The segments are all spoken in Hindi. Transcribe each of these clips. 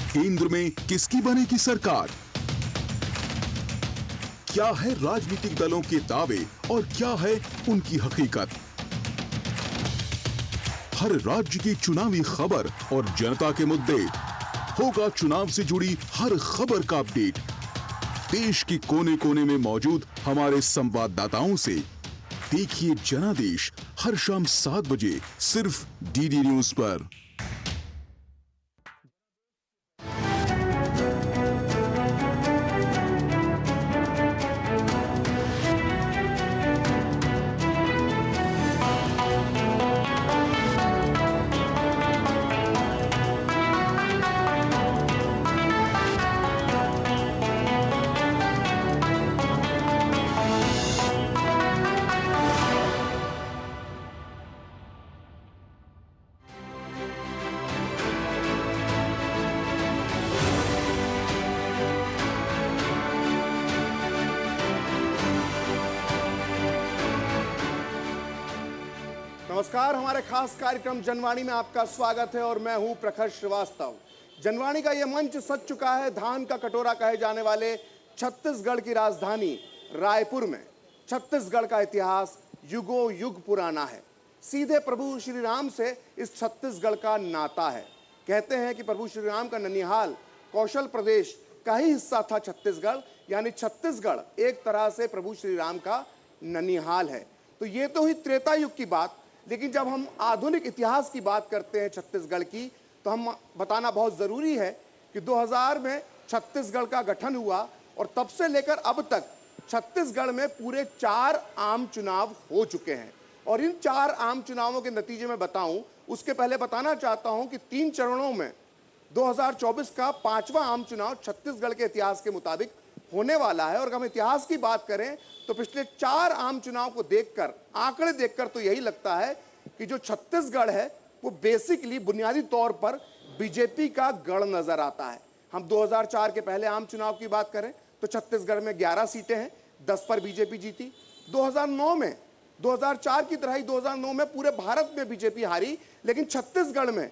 केंद्र में किसकी बनेगी सरकार? क्या है राजनीतिक दलों के दावे और क्या है उनकी हकीकत? हर राज्य की चुनावी खबर और जनता के मुद्दे, होगा चुनाव से जुड़ी हर खबर का अपडेट। देश के कोने कोने में मौजूद हमारे संवाददाताओं से देखिए जनादेश हर शाम 7 बजे सिर्फ डीडी न्यूज पर। नमस्कार, हमारे खास कार्यक्रम जनवाणी में आपका स्वागत है और मैं हूं प्रखर श्रीवास्तव। जनवाणी का यह मंच सज चुका है धान का कटोरा कहे जाने वाले छत्तीसगढ़ की राजधानी रायपुर में। छत्तीसगढ़ का इतिहास युगों युग पुराना है। सीधे प्रभु श्री राम से इस छत्तीसगढ़ का नाता है। कहते हैं कि प्रभु श्री राम का ननिहाल कौशल प्रदेश का ही हिस्सा था छत्तीसगढ़, यानी छत्तीसगढ़ एक तरह से प्रभु श्री राम का ननिहाल है। तो ये तो हुई त्रेता युग की बात, लेकिन जब हम आधुनिक इतिहास की बात करते हैं छत्तीसगढ़ की, तो हम बताना बहुत ज़रूरी है कि 2000 में छत्तीसगढ़ का गठन हुआ और तब से लेकर अब तक छत्तीसगढ़ में पूरे 4 आम चुनाव हो चुके हैं। और इन 4 आम चुनावों के नतीजे में बताऊं, उसके पहले बताना चाहता हूं कि 3 चरणों में 2024 का 5वां आम चुनाव छत्तीसगढ़ के इतिहास के मुताबिक होने वाला है। और अगर हम इतिहास की बात करें तो पिछले 4 आम चुनाव को देखकर, आंकड़े देखकर तो यही लगता है कि जो छत्तीसगढ़ है वो बेसिकली बुनियादी तौर पर बीजेपी का गढ़ नजर आता है। हम 2004 के पहले आम चुनाव की बात करें तो छत्तीसगढ़ में 11 सीटें हैं, 10 पर बीजेपी जीती। 2009 में 2004 की तरह ही 2009 में पूरे भारत में बीजेपी हारी, लेकिन छत्तीसगढ़ में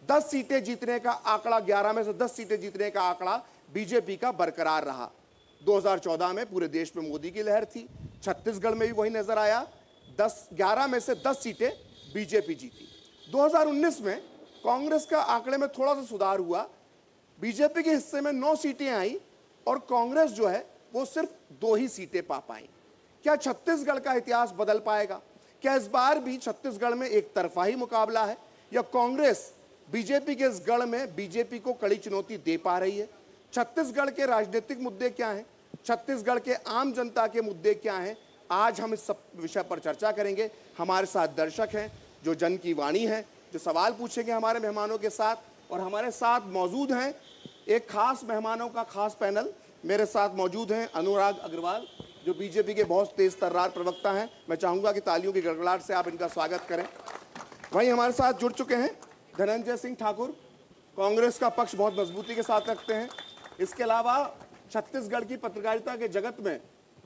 10 सीटें जीतने का आंकड़ा, 11 में से 10 सीटें जीतने का आंकड़ा बीजेपी का बरकरार रहा। 2014 में पूरे देश में मोदी की लहर थी, छत्तीसगढ़ में भी वही नजर आया, 11 में से 10 सीटें बीजेपी जीती। 2019 में कांग्रेस का आंकड़े में थोड़ा सा सुधार हुआ, बीजेपी के हिस्से में 9 सीटें आई और कांग्रेस जो है वो सिर्फ 2 ही सीटें पा पाई। क्या छत्तीसगढ़ का इतिहास बदल पाएगा? क्या इस बार भी छत्तीसगढ़ में एक तरफा ही मुकाबला है या कांग्रेस बीजेपी के इस गढ़ में बीजेपी को कड़ी चुनौती दे पा रही है? छत्तीसगढ़ के राजनीतिक मुद्दे क्या हैं? छत्तीसगढ़ के आम जनता के मुद्दे क्या हैं? आज हम इस सब विषय पर चर्चा करेंगे। हमारे साथ दर्शक हैं जो जन की वाणी है, जो सवाल पूछेंगे हमारे मेहमानों के साथ, और हमारे साथ मौजूद हैं एक खास मेहमानों का खास पैनल। मेरे साथ मौजूद हैं अनुराग अग्रवाल, जो बीजेपी के बहुत तेज तर्रार प्रवक्ता हैं। मैं चाहूँगा कि तालियों की गड़गड़ाहट से आप इनका स्वागत करें। वहीं हमारे साथ जुड़ चुके हैं धनंजय सिंह ठाकुर, कांग्रेस का पक्ष बहुत मजबूती के साथ रखते हैं। इसके अलावा छत्तीसगढ़ की पत्रकारिता के जगत में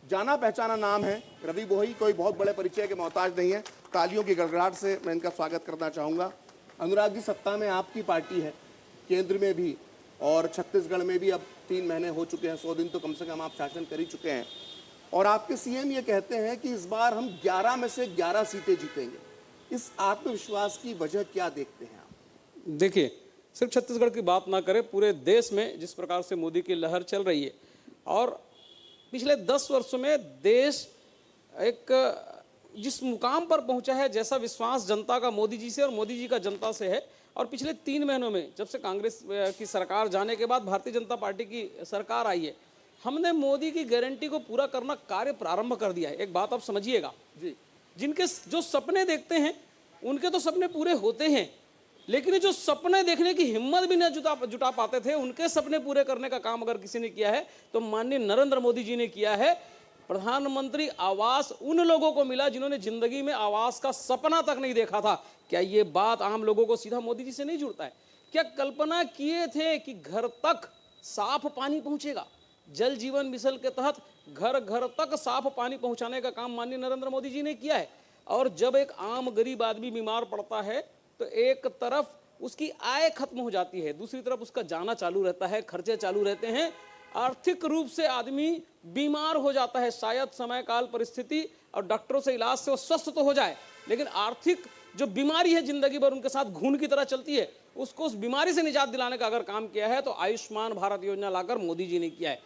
जाना पहचाना नाम है रवि बोही, कोई बहुत बड़े परिचय के मोहताज नहीं है। तालियों की गड़गड़ाहट से मैं इनका स्वागत करना चाहूँगा। अनुराग जी, सत्ता में आपकी पार्टी है, केंद्र में भी और छत्तीसगढ़ में भी अब 3 महीने हो चुके हैं, 100 दिन तो कम से कम आप शासन कर ही चुके हैं, और आपके सीएम ये कहते हैं कि इस बार हम 11 में से 11 सीटें जीतेंगे। इस आत्मविश्वास की वजह क्या देखते हैं आप? देखिए, सिर्फ छत्तीसगढ़ की बात ना करें, पूरे देश में जिस प्रकार से मोदी की लहर चल रही है और पिछले 10 वर्षों में देश एक जिस मुकाम पर पहुंचा है, जैसा विश्वास जनता का मोदी जी से और मोदी जी का जनता से है, और पिछले 3 महीनों में जब से कांग्रेस की सरकार जाने के बाद भारतीय जनता पार्टी की सरकार आई है, हमने मोदी की गारंटी को पूरा करना कार्य प्रारंभ कर दिया है। एक बात आप समझिएगा जी, जिनके जो सपने देखते हैं उनके तो सपने पूरे होते हैं, लेकिन जो सपने देखने की हिम्मत भी न जुटा पाते थे, उनके सपने पूरे करने का काम अगर किसी ने किया है तो माननीय नरेंद्र मोदी जी ने किया है। प्रधानमंत्री आवास उन लोगों को मिला जिन्होंने जिंदगी में आवास का सपना तक नहीं देखा था। क्या ये बात आम लोगों को सीधा मोदी जी से नहीं जुड़ता है? क्या कल्पना किए थे कि घर तक साफ पानी पहुंचेगा? जल जीवन मिशन के तहत घर घर तक साफ पानी पहुंचाने का काम माननीय नरेंद्र मोदी जी ने किया है। और जब एक आम गरीब आदमी बीमार पड़ता है तो एक तरफ उसकी आय खत्म हो जाती है, दूसरी तरफ उसका जाना चालू रहता है, खर्चे चालू रहते हैं, आर्थिक रूप से आदमी बीमार हो जाता है। शायद समय काल परिस्थिति और डॉक्टरों से इलाज से वो स्वस्थ तो हो जाए, लेकिन आर्थिक जो बीमारी है जिंदगी भर उनके साथ घून की तरह चलती है, उसको उस बीमारी से निजात दिलाने का अगर काम किया है तो आयुष्मान भारत योजना लाकर मोदी जी ने किया है।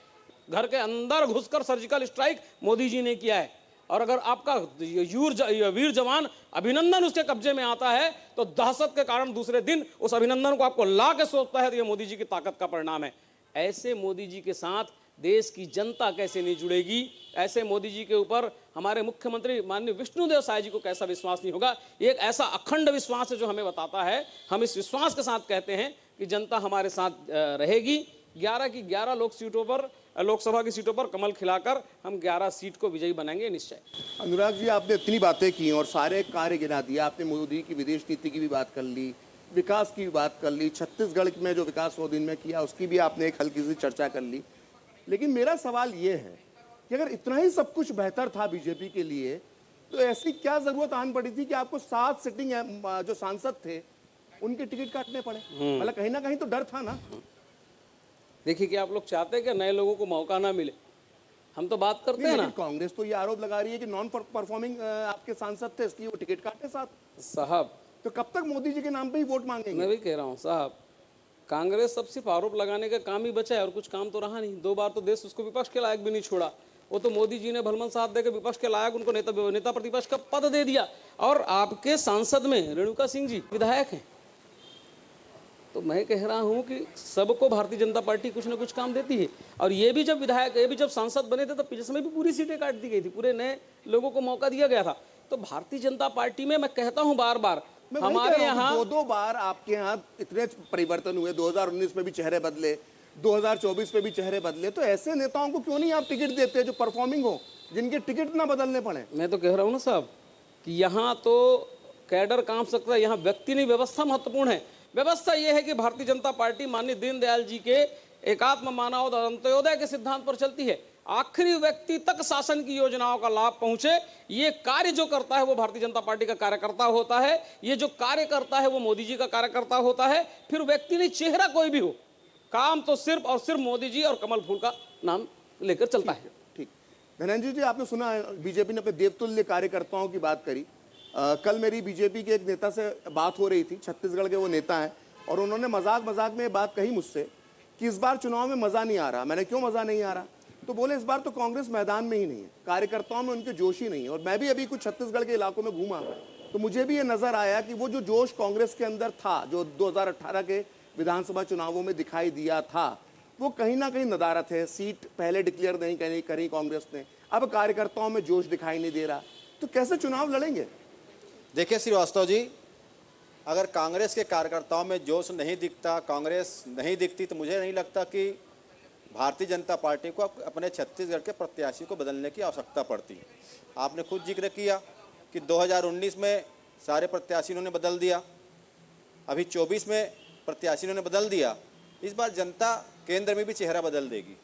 घर के अंदर घुसकर सर्जिकल स्ट्राइक मोदी जी ने किया है। और अगर आपका वीर जवान अभिनंदन उसके कब्जे में आता है तो दहशत के कारण दूसरे दिन उस अभिनंदन को आपको ला के सोचता है, तो ये मोदी जी की ताकत का परिणाम है। ऐसे मोदी जी के साथ देश की जनता कैसे नहीं जुड़ेगी? ऐसे मोदी जी के ऊपर हमारे मुख्यमंत्री माननीय विष्णुदेव साय जी को कैसा विश्वास नहीं होगा? ये एक ऐसा अखंड विश्वास है जो हमें बताता है, हम इस विश्वास के साथ कहते हैं कि जनता हमारे साथ रहेगी। 11 की 11 लोकसभा की सीटों पर कमल खिलाकर हम 11 सीट को विजयी बनाएंगे निश्चय। अनुराग जी, आपने इतनी बातें की और सारे कार्य गिना दिया। आपने मोदी की विदेश नीति की भी बात कर ली, विकास की भी बात कर ली, छत्तीसगढ़ में जो विकास मोदी ने किया उसकी भी आपने एक हल्की सी चर्चा कर ली। लेकिन मेरा सवाल ये है कि अगर इतना ही सब कुछ बेहतर था बीजेपी के लिए, तो ऐसी क्या जरूरत आन पड़ी थी कि आपको 7 सिटिंग जो सांसद थे उनके टिकट काटने पड़े? मतलब कहीं ना कहीं तो डर था ना। देखिए कि आप लोग चाहते हैं कि नए लोगों को मौका ना मिले, हम तो बात करते हैं ना। कांग्रेस तो ये आरोप लगा रही है कि नॉन परफॉर्मिंग आपके सांसद थे इसलिए वो टिकट काटे साथ। साहब तो कब तक मोदी जी के नाम पे ही वोट मांगेंगे? मैं भी कह रहा हूँ साहब, कांग्रेस सब सिर्फ आरोप लगाने का काम ही बचा है और कुछ काम तो रहा नहीं। 2 बार तो देश उसको विपक्ष के लायक भी नहीं छोड़ा। वो तो मोदी जी ने भलमन साथ देकर विपक्ष के लायक उनको नेता प्रतिपक्ष का पद दे दिया। और आपके सांसद में रेणुका सिंह जी विधायक हैं। तो मैं कह रहा हूं कि सबको भारतीय जनता पार्टी कुछ ना कुछ काम देती है। और ये भी जब विधायक, ये भी जब सांसद बने थे तो पिछले समय भी पूरी सीटें काट दी गई थी, पूरे नए लोगों को मौका दिया गया था। तो भारतीय जनता पार्टी में मैं कहता हूं बार बार, हमारे यहाँ 2 बार आपके यहाँ इतने परिवर्तन हुए, 2019 में भी चेहरे बदले, 2024 में भी चेहरे बदले, तो ऐसे नेताओं को क्यों नहीं आप टिकट देते जो परफॉर्मिंग हो, जिनके टिकट ना बदलने पड़े? मैं तो कह रहा हूँ ना साहब कि यहाँ तो कैडर काम सकता है, यहाँ व्यक्ति नहीं व्यवस्था महत्वपूर्ण है। व्यवस्था यह है कि भारतीय जनता पार्टी माननीय दीनदयाल जी के एकात्म मानव और अंत्योदय के सिद्धांत पर चलती है। आखिरी व्यक्ति तक शासन की योजनाओं का लाभ पहुंचे, ये कार्य जो करता है वो भारतीय जनता पार्टी का कार्यकर्ता होता है। ये जो कार्य करता है वो मोदी जी का कार्यकर्ता होता है। फिर व्यक्ति नहीं, चेहरा कोई भी हो, काम तो सिर्फ और सिर्फ मोदी जी और कमल फूल का नाम लेकर चलता है। ठीक। धनंजय जी, आपने सुना बीजेपी ने अपने देवतुल्य कार्यकर्ताओं की बात करी। कल मेरी बीजेपी के एक नेता से बात हो रही थी, छत्तीसगढ़ के वो नेता हैं, और उन्होंने मजाक में बात कही मुझसे कि इस बार चुनाव में मजा नहीं आ रहा। मैंने क्यों मजा नहीं आ रहा? तो बोले इस बार तो कांग्रेस मैदान में ही नहीं है, कार्यकर्ताओं में उनके जोश ही नहीं है। और मैं भी अभी कुछ छत्तीसगढ़ के इलाकों में घूमा तो मुझे भी ये नजर आया कि वो जो जोश कांग्रेस के अंदर था, जो 2018 के विधानसभा चुनावों में दिखाई दिया था, वो कहीं ना कहीं नदारत है। सीट पहले डिक्लेयर नहीं करी कांग्रेस ने, अब कार्यकर्ताओं में जोश दिखाई नहीं दे रहा, तो कैसे चुनाव लड़ेंगे? देखिए श्रीवास्तव जी, अगर कांग्रेस के कार्यकर्ताओं में जोश नहीं दिखता, कांग्रेस नहीं दिखती, तो मुझे नहीं लगता कि भारतीय जनता पार्टी को अपने छत्तीसगढ़ के प्रत्याशी को बदलने की आवश्यकता पड़ती है। आपने खुद जिक्र किया कि 2019 में सारे प्रत्याशी इन्होंने बदल दिया, अभी 24 में प्रत्याशी इन्होंने बदल दिया। इस बार जनता केंद्र में भी चेहरा बदल देगी।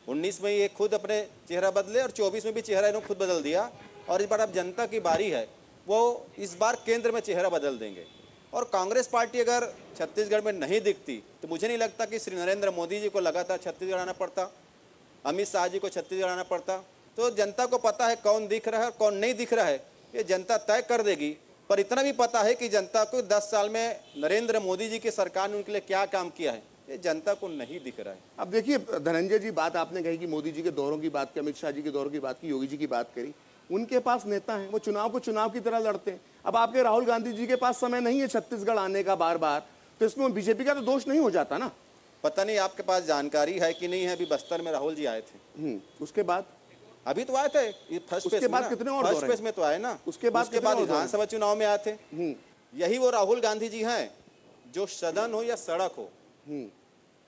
19 में ये खुद अपने चेहरा बदले और 24 में भी चेहरा इन्होंने खुद बदल दिया, और इस बार अब जनता की बारी है, वो इस बार केंद्र में चेहरा बदल देंगे। और कांग्रेस पार्टी अगर छत्तीसगढ़ में नहीं दिखती तो मुझे नहीं लगता कि श्री नरेंद्र मोदी जी को लगातार छत्तीसगढ़ आना पड़ता, अमित शाह जी को छत्तीसगढ़ आना पड़ता। तो जनता को पता है कौन दिख रहा है और कौन नहीं दिख रहा है, ये जनता तय कर देगी। पर इतना भी पता है कि जनता को 10 साल में नरेंद्र मोदी जी की सरकार ने उनके लिए क्या काम किया है, ये जनता को नहीं दिख रहा है। अब देखिए धनंजय जी, बात आपने कही कि मोदी जी के दौरों की बात की, अमित शाह जी के दौरों की बात की, योगी जी की बात करी। उनके पास नेता हैं, वो चुनाव को चुनाव की तरह लड़ते हैं। अब आपके राहुल गांधी जी के पास समय नहीं है छत्तीसगढ़ आने का बार बार, तो इसमें बीजेपी का तो दोष नहीं हो जाता ना? पता नहीं आपके पास जानकारी है कि नहीं है, अभी बस्तर में राहुल जी आए थे। उसके बाद अभी तो आए थे फर्स्ट फेज में, कितने और फर्स्ट फेज में तो आए ना, उसके बाद विधानसभा चुनाव में आए थे। यही वो राहुल गांधी जी हैं जो सदन हो या सड़क हो,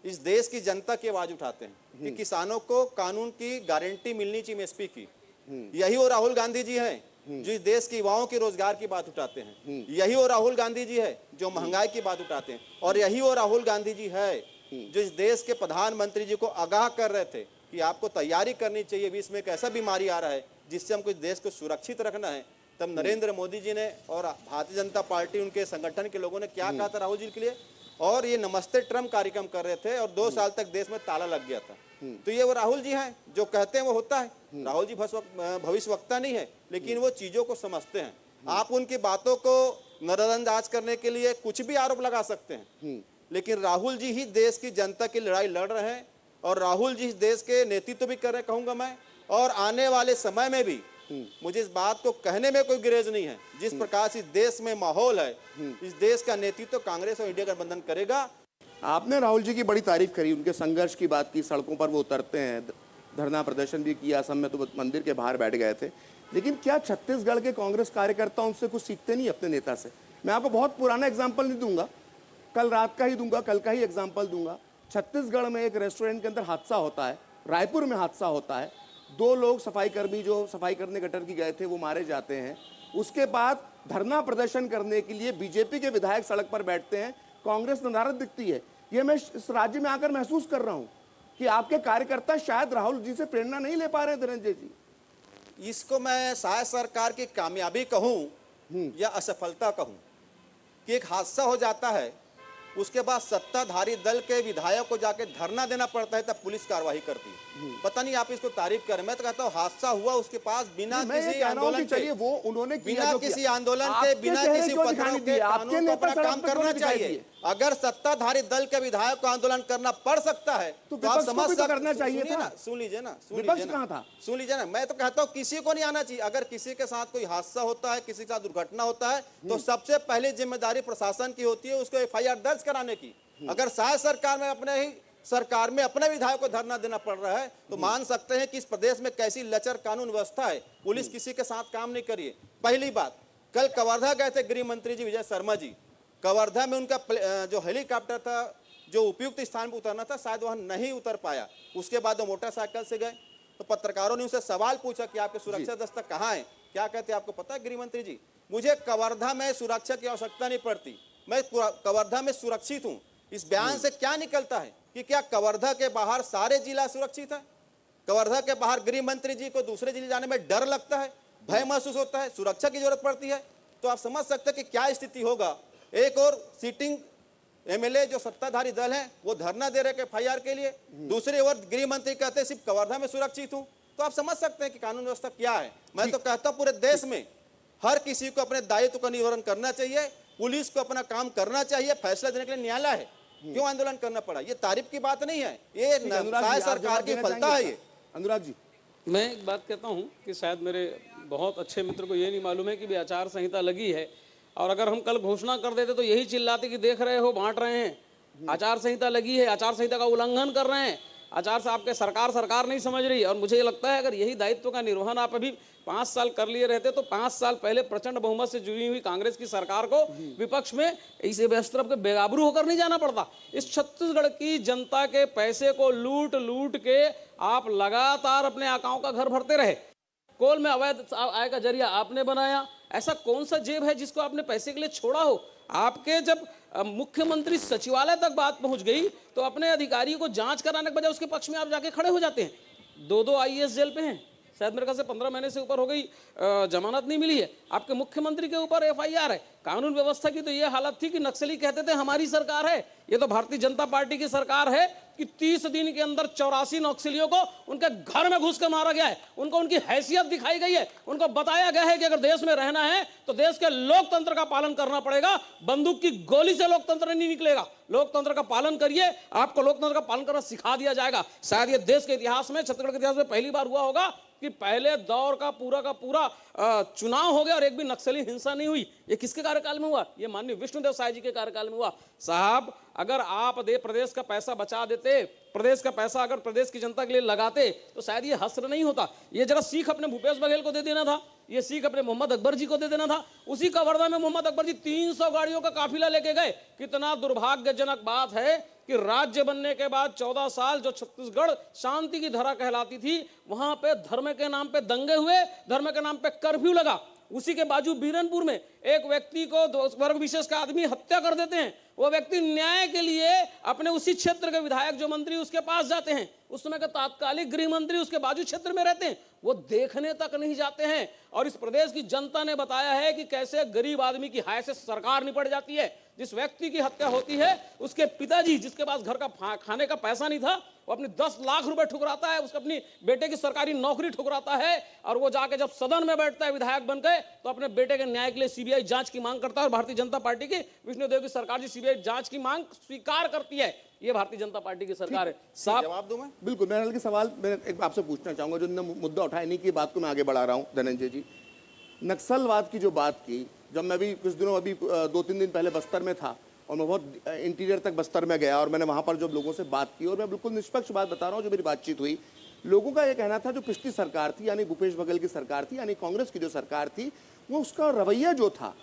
इस देश की जनता की आवाज उठाते हैं कि किसानों को कानून की गारंटी मिलनी चाहिए, एमएसपी की। यही वो राहुल गांधी जी हैं जो इस देश के युवाओं के रोजगार की बात उठाते हैं। यही वो राहुल गांधी जी है जो महंगाई की बात उठाते हैं। और यही वो राहुल गांधी जी है जो इस देश के प्रधानमंत्री जी को आगाह कर रहे थे कि आपको तैयारी करनी चाहिए, बीच में एक ऐसा बीमारी आ रहा है जिससे हमको इस देश को सुरक्षित रखना है। तब नरेंद्र मोदी जी ने और भारतीय जनता पार्टी उनके संगठन के लोगों ने क्या कहा था राहुल जी के लिए, और ये नमस्ते ट्रम्प कार्यक्रम कर रहे थे और 2 साल तक देश में ताला लग गया था। तो ये वो राहुल जी हैं, जो कहते हैं वो होता है। राहुल जी भविष्यवक्ता नहीं है, लेकिन वो चीजों को समझते हैं। आप उनकी बातों को नजरअंदाज करने के लिए कुछ भी आरोप लगा सकते हैं, लेकिन राहुल जी ही देश की जनता की लड़ाई लड़ रहे हैं और राहुल जी इस देश के नेतृत्व भी कर रहे कहूंगा मैं। और आने वाले समय में भी मुझे इस बात को कहने में कोई गिरेज नहीं है, जिस प्रकार से इस देश में माहौल है, इस देश का नेतृत्व कांग्रेस और इंडिया गठबंधन करेगा। आपने राहुल जी की बड़ी तारीफ करी, उनके संघर्ष की बात की, सड़कों पर वो उतरते हैं, धरना प्रदर्शन भी किया, असम में तो मंदिर के बाहर बैठ गए थे। लेकिन क्या छत्तीसगढ़ के कांग्रेस कार्यकर्ता उनसे कुछ सीखते नहीं अपने नेता से? मैं आपको बहुत पुराना एग्जाम्पल नहीं दूंगा, कल रात का ही दूंगा, कल का ही एग्जाम्पल दूंगा। छत्तीसगढ़ में एक रेस्टोरेंट के अंदर हादसा होता है, रायपुर में हादसा होता है, 2 लोग सफाई कर्मी जो सफाई करने गटर की गए थे वो मारे जाते हैं। उसके बाद धरना प्रदर्शन करने के लिए बीजेपी के विधायक सड़क पर बैठते हैं, कांग्रेस नदारद दिखती है। ये मैं इस राज्य में आकर महसूस कर रहा हूं कि आपके कार्यकर्ता शायद राहुल जी से प्रेरणा नहीं ले पा रहे हैं। धनंजय जी, इसको मैं शायद सरकार की कामयाबी कहूं या असफलता कहूं कि एक हादसा हो जाता है, उसके बाद सत्ताधारी दल के विधायक को जाके धरना देना पड़ता है, तब पुलिस कार्रवाई करती है। पता नहीं आप इसको तारीफ करें, मैं तो कहता हूँ हादसा हुआ उसके पास बिना किसी आंदोलन के, वो उन्होंने बिना किसी आंदोलन के, बिना किसी उपद्रव के कानून को अपना काम करना चाहिए। अगर सत्ताधारी दल के विधायक को आंदोलन करना पड़ सकता है तो आप समझ सकते, करना चाहिए था। सुन लीजिए ना, सुन लीजिए ना, मैं तो कहता हूँ किसी को नहीं आना चाहिए। अगर किसी के साथ कोई हादसा होता है, किसी के साथ दुर्घटना होता है, तो सबसे पहले जिम्मेदारी प्रशासन की होती है उसको FIR दर्ज कराने की। अगर शायद सरकार में अपने विधायक को धरना देना पड़ रहा है, तो मान सकते हैं कि इस प्रदेश में कैसी लचर कानून व्यवस्था है, पुलिस किसी के साथ काम नहीं करी है। पहली बात, कल कवर्धा गए थे गृह मंत्री जी विजय शर्मा जी, कवर्धा में उनका जो हेलीकॉप्टर था जो उपयुक्त स्थान पर उतरना था, शायद वहां नहीं उतर पाया। उसके बाद वो मोटरसाइकिल से गए, तो पत्रकारों ने उनसे सवाल पूछा कि आपके सुरक्षा दस्ता कहाँ है? क्या कहते हैं आपको पता है गृह मंत्री जी, मुझे कवर्धा में सुरक्षा की आवश्यकता नहीं पड़ती, मैं कवर्धा में सुरक्षित हूँ। इस बयान से क्या निकलता है कि क्या कवर्धा के बाहर सारे जिला सुरक्षित है? कवर्धा के बाहर गृह मंत्री जी को दूसरे जिले जाने में डर लगता है, भय महसूस होता है, सुरक्षा की जरूरत पड़ती है? तो आप समझ सकते हैं कि क्या स्थिति होगा। एक और सिटिंग MLA जो सत्ताधारी दल है वो धरना दे रहे FIR के लिए, दूसरी ओर गृह मंत्री कहते हैं सिर्फ कवर्धा में सुरक्षित हूं। तो आप समझ सकते हैं कि कानून व्यवस्था क्या है। मैं तो कहता हूं पूरे देश में हर किसी को अपने दायित्व का निर्वहन करना चाहिए, पुलिस को अपना काम करना चाहिए, फैसला देने के लिए न्यायालय है। क्यों आंदोलन करना पड़ा? ये तारीफ की बात नहीं है, ये सरकार की विफलता है। ये अनुराग जी, मैं एक बात कहता हूं कि शायद मेरे बहुत अच्छे मित्र को ये नहीं मालूम है कि भी आचार संहिता लगी है, और अगर हम कल घोषणा कर देते तो यही चिल्लाते कि देख रहे हो बांट रहे हैं, आचार संहिता लगी है, आचार संहिता का उल्लंघन कर रहे हैं, आचार से आपके सरकार नहीं समझ रही। और मुझे ये लगता है अगर यही दायित्व का निर्वहन आप अभी 5 साल कर लिए रहते तो 5 साल पहले प्रचंड बहुमत से जुड़ी हुई कांग्रेस की सरकार को विपक्ष में इसे बेस्तरफ के बेगाबरू होकर नहीं जाना पड़ता। इस छत्तीसगढ़ की जनता के पैसे को लूट लूट के आप लगातार अपने आकाओं का घर भरते रहे। कोल में अवैध आय का जरिया आपने बनाया। ऐसा कौन सा जेब है जिसको आपने पैसे के लिए छोड़ा हो? आपके जब मुख्यमंत्री सचिवालय तक बात पहुंच गई तो अपने अधिकारियों को जांच कराने के बजाय उसके पक्ष में आप जाके खड़े हो जाते हैं। 2 IAS जेल पे हैं, शायद मेरे ख्याल से 15 महीने से ऊपर हो गई, जमानत नहीं मिली है। आपके मुख्यमंत्री के ऊपर FIR है। कानून व्यवस्था की तो ये हालत थी कि नक्सली कहते थे हमारी सरकार है, ये तो भारतीय जनता पार्टी की सरकार है कि 30 दिन के अंदर 84 नक्सलियों को उनके घर में घुस कर मारा गया है। उनको उनकी हैसियत दिखाई गई है, उनको बताया गया है कि अगर देश में रहना है तो देश के लोकतंत्र का पालन करना पड़ेगा, बंदूक की गोली से लोकतंत्र नहीं निकलेगा। लोकतंत्र का पालन करिए, आपको लोकतंत्र का पालन करना सिखा दिया जाएगा। शायद ये देश के इतिहास में, छत्तीसगढ़ के इतिहास में पहली बार हुआ होगा कि पहले दौर का पूरा चुनाव हो गया और एक भी नक्सली हिंसा नहीं हुई। ये किसके कार्यकाल में हुआ? ये माननीय विष्णुदेव साय जी के कार्यकाल में हुआ। साहब, अगर आप प्रदेश का पैसा बचा देते, प्रदेश का पैसा अगर प्रदेश की जनता के लिए लगाते तो शायद ये हस्र नहीं होता। ये जरा सीख अपने भूपेश बघेल को दे देना था, ये सीख अपने मोहम्मद अकबर जी को दे देना था। उसी कवर्धा में मोहम्मद अकबर जी 300 गाड़ियों का काफिला लेके गए। कितना दुर्भाग्यजनक बात है कि राज्य बनने के बाद 14 साल जो छत्तीसगढ़ शांति की धरा कहलाती थी, वहां पे धर्म के नाम पे दंगे हुए, धर्म के नाम पे कर्फ्यू लगा। उसी के बाजू बीरनपुर में एक व्यक्ति को वर्ग विशेष का आदमी हत्या कर देते हैं, वो व्यक्ति न्याय के लिए अपने उसी क्षेत्र के विधायक जो मंत्री उसके पास जाते हैं, उस समय का तात्कालिक गृह मंत्री उसके बाजू क्षेत्र में रहते हैं, वो देखने तक नहीं जाते हैं। और इस प्रदेश की जनता ने बताया है कि कैसे गरीब आदमी की हाय से सरकार निपट जाती है। जिस व्यक्ति की हत्या होती है उसके पिताजी, जिसके पास घर का खाने का पैसा नहीं था, वो अपनी 10 लाख रुपए ठुकराता है, उसको अपनी बेटे की सरकारी नौकरी ठुकराता है, और वो जाके जब सदन में बैठता है विधायक बन के, तो अपने बेटे के न्याय के लिए सीबीआई जांच की मांग करता है। और भारतीय जनता पार्टी की विष्णुदेव की सरकार जी सीबीआई जांच की मांग स्वीकार करती है। ये भारतीय जनता पार्टी की सरकार है। साहब जवाब दूं मैं? बिल्कुल, मैं हल्के सवाल मैं एक आपसे पूछना चाहूंगा, जो मुद्दा उठाया, इन्हीं की बात को मैं आगे बढ़ा रहा हूं। धनंजय जी, नक्सलवाद की जो बात की, जब मैं भी कुछ दिनों, अभी 2-3 दिन पहले बस्तर में था, और मैं बहुत इंटीरियर तक बस्तर में गया, और मैंने वहाँ पर जो लोगों से बात की, और मैं बिल्कुल निष्पक्ष बात बता रहा हूँ, जो मेरी बातचीत हुई, लोगों का ये कहना था जो पिछली सरकार थी, यानी भूपेश बघेल की सरकार थी, यानी कांग्रेस की जो सरकार थी, वो उसका रवैया जो था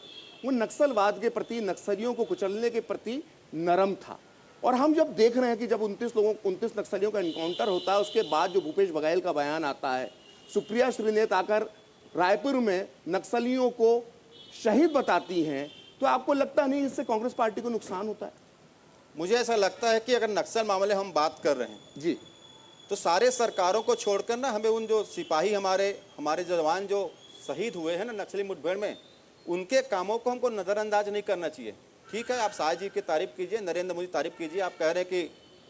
वो नक्सलवाद के प्रति, नक्सलियों को कुचलने के प्रति नरम था। और हम जब देख रहे हैं कि जब 29 नक्सलियों का इनकाउंटर होता है, उसके बाद जो भूपेश बघेल का बयान आता है, सुप्रिया श्रीनेत आकर रायपुर में नक्सलियों को शहीद बताती हैं, तो आपको लगता नहीं इससे कांग्रेस पार्टी को नुकसान होता है? मुझे ऐसा लगता है कि अगर नक्सल मामले हम बात कर रहे हैं जी, तो सारे सरकारों को छोड़कर ना हमें उन जो सिपाही हमारे जवान जो शहीद हुए हैं ना नक्सली मुठभेड़ में, उनके कामों को हमको नज़रअंदाज नहीं करना चाहिए। ठीक है, आप शाह जी की तारीफ कीजिए, नरेंद्र मोदी तारीफ कीजिए, आप कह रहे हैं कि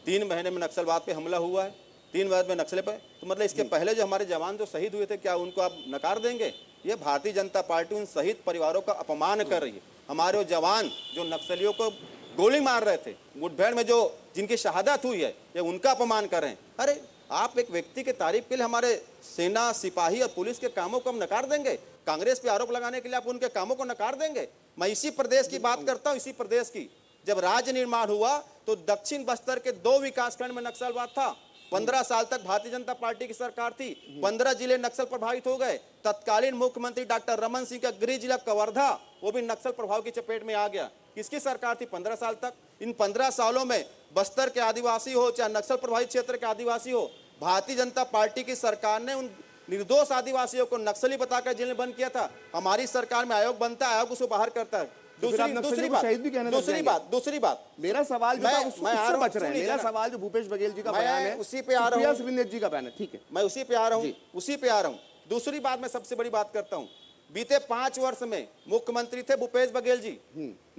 3 महीने में नक्सलवाद पे हमला हुआ है, 3 महीने में नक्सले पे, तो मतलब इसके पहले जो हमारे जवान जो शहीद हुए थे, क्या उनको आप नकार देंगे? ये भारतीय जनता पार्टी उन शहीद परिवारों का अपमान कर रही है। हमारे वो जवान जो नक्सलियों को गोली मार रहे थे, मुठभेड़ में जो जिनकी शहादत हुई है, ये उनका अपमान कर रहे हैं। अरे आप एक व्यक्ति के तारीफ के लिए हमारे सेना, सिपाही और पुलिस के कामों को हम नकार देंगे? कांग्रेस पे आरोप लगाने के लिए आप उनके कामों को नकार देंगे? मैं इसी प्रदेश की बात करता हूं, इसी प्रदेश की। जब राज्य निर्माण हुआ तो दक्षिण बस्तर के 2 विकासखंड में नक्सलवाद था। 15 साल तक भारतीय जनता पार्टी की सरकार थी, 15 जिले नक्सल प्रभावित हो गए। तत्कालीन मुख्यमंत्री डॉक्टर रमन सिंह का गृह जिला कवर्धा, वो भी नक्सल प्रभाव की चपेट में आ गया। किसकी सरकार थी 15 साल तक? इन 15 सालों में बस्तर के आदिवासी हो चाहे नक्सल प्रभावित क्षेत्र के आदिवासी हो, भारतीय जनता पार्टी की सरकार ने उन निर्दोष आदिवासियों को नक्सली बताकर जेल में बंद किया था। हमारी सरकार में आयोग बनता है, आयोग उसको बाहर करता है। दूसरी बात मेरा सवाल जो था उससे बच रहे हैं। मेरा सवाल जो भूपेश बघेल जी का बयान है, उसी पे आ रहा हूं, श्रीनेत जी का बयान है, ठीक है, मैं उसी पे आ रहा हूं। दूसरी बात, मैं सबसे बड़ी बात करता हूं, बीते 5 वर्ष में मुख्यमंत्री थे भूपेश बघेल जी,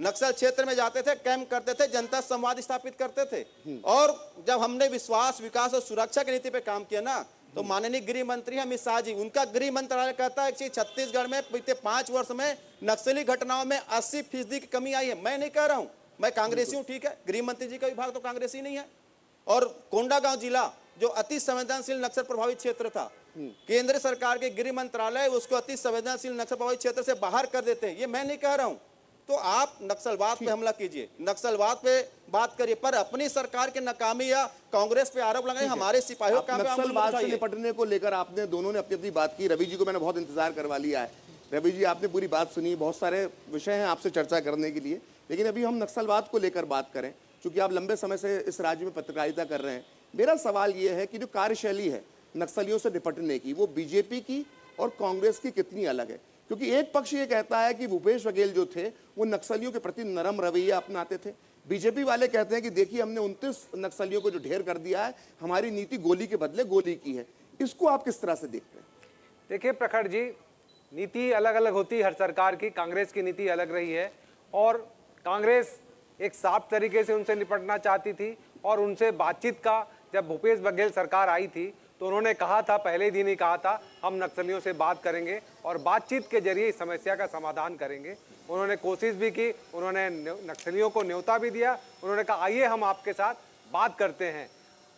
नक्सल क्षेत्र में जाते थे, कैंप करते थे, जनता संवाद स्थापित करते थे। और जब हमने विश्वास, विकास और सुरक्षा की नीति पे काम किया ना, तो माननीय गृह मंत्री अमित शाह जी, उनका गृह मंत्रालय कहता है कि छत्तीसगढ़ में बीते 5 वर्ष में नक्सली घटनाओं में 80% की कमी आई है। मैं नहीं कह रहा हूं, मैं कांग्रेसी हूं, ठीक है, गृह मंत्री जी का विभाग तो कांग्रेसी नहीं है। और कोंडागांव जिला जो अति संवेदनशील नक्सल प्रभावित क्षेत्र था, केंद्र सरकार के गृह मंत्रालय उसको अति संवेदनशील नक्सल प्रभावित क्षेत्र से बाहर कर देते हैं। ये मैं नहीं कह रहा हूं। तो आप नक्सलवाद पे हमला कीजिए, नक्सलवाद पे बात करिए, पर अपनी सरकार के नाकामी या कांग्रेस पे आरोप लगाए हमारे सिपाहियों का नक्सलवाद से निपटने को लेकर आपने दोनों ने अपनी अपनी बात की। रवि जी को मैंने बहुत इंतजार करवा लिया है। रवि जी, आपने पूरी बात सुनी, बहुत सारे विषय हैं आपसे चर्चा करने के लिए, लेकिन अभी हम नक्सलवाद को लेकर बात करें, क्योंकि आप लंबे समय से इस राज्य में पत्रकारिता कर रहे हैं। मेरा सवाल ये है कि जो कार्यशैली है नक्सलियों से निपटने की, वो बीजेपी की और कांग्रेस की कितनी अलग है? क्योंकि एक पक्ष ये कहता है कि भूपेश बघेल जो थे वो नक्सलियों के प्रति नरम रवैया अपनाते थे, बीजेपी वाले कहते हैं कि देखिए हमने 29 नक्सलियों को जो ढेर कर दिया है, हमारी नीति गोली के बदले गोली की है। इसको आप किस तरह से देखते हैं? देखिए प्रखर जी, नीति अलग अलग होती है हर सरकार की। कांग्रेस की नीति अलग रही है, और कांग्रेस एक साफ तरीके से उनसे निपटना चाहती थी। और उनसे बातचीत का, जब भूपेश बघेल सरकार आई थी तो उन्होंने कहा था, पहले दिन ही कहा था, हम नक्सलियों से बात करेंगे और बातचीत के जरिए इस समस्या का समाधान करेंगे। उन्होंने कोशिश भी की, उन्होंने नक्सलियों को न्योता भी दिया, उन्होंने कहा आइए हम आपके साथ बात करते हैं।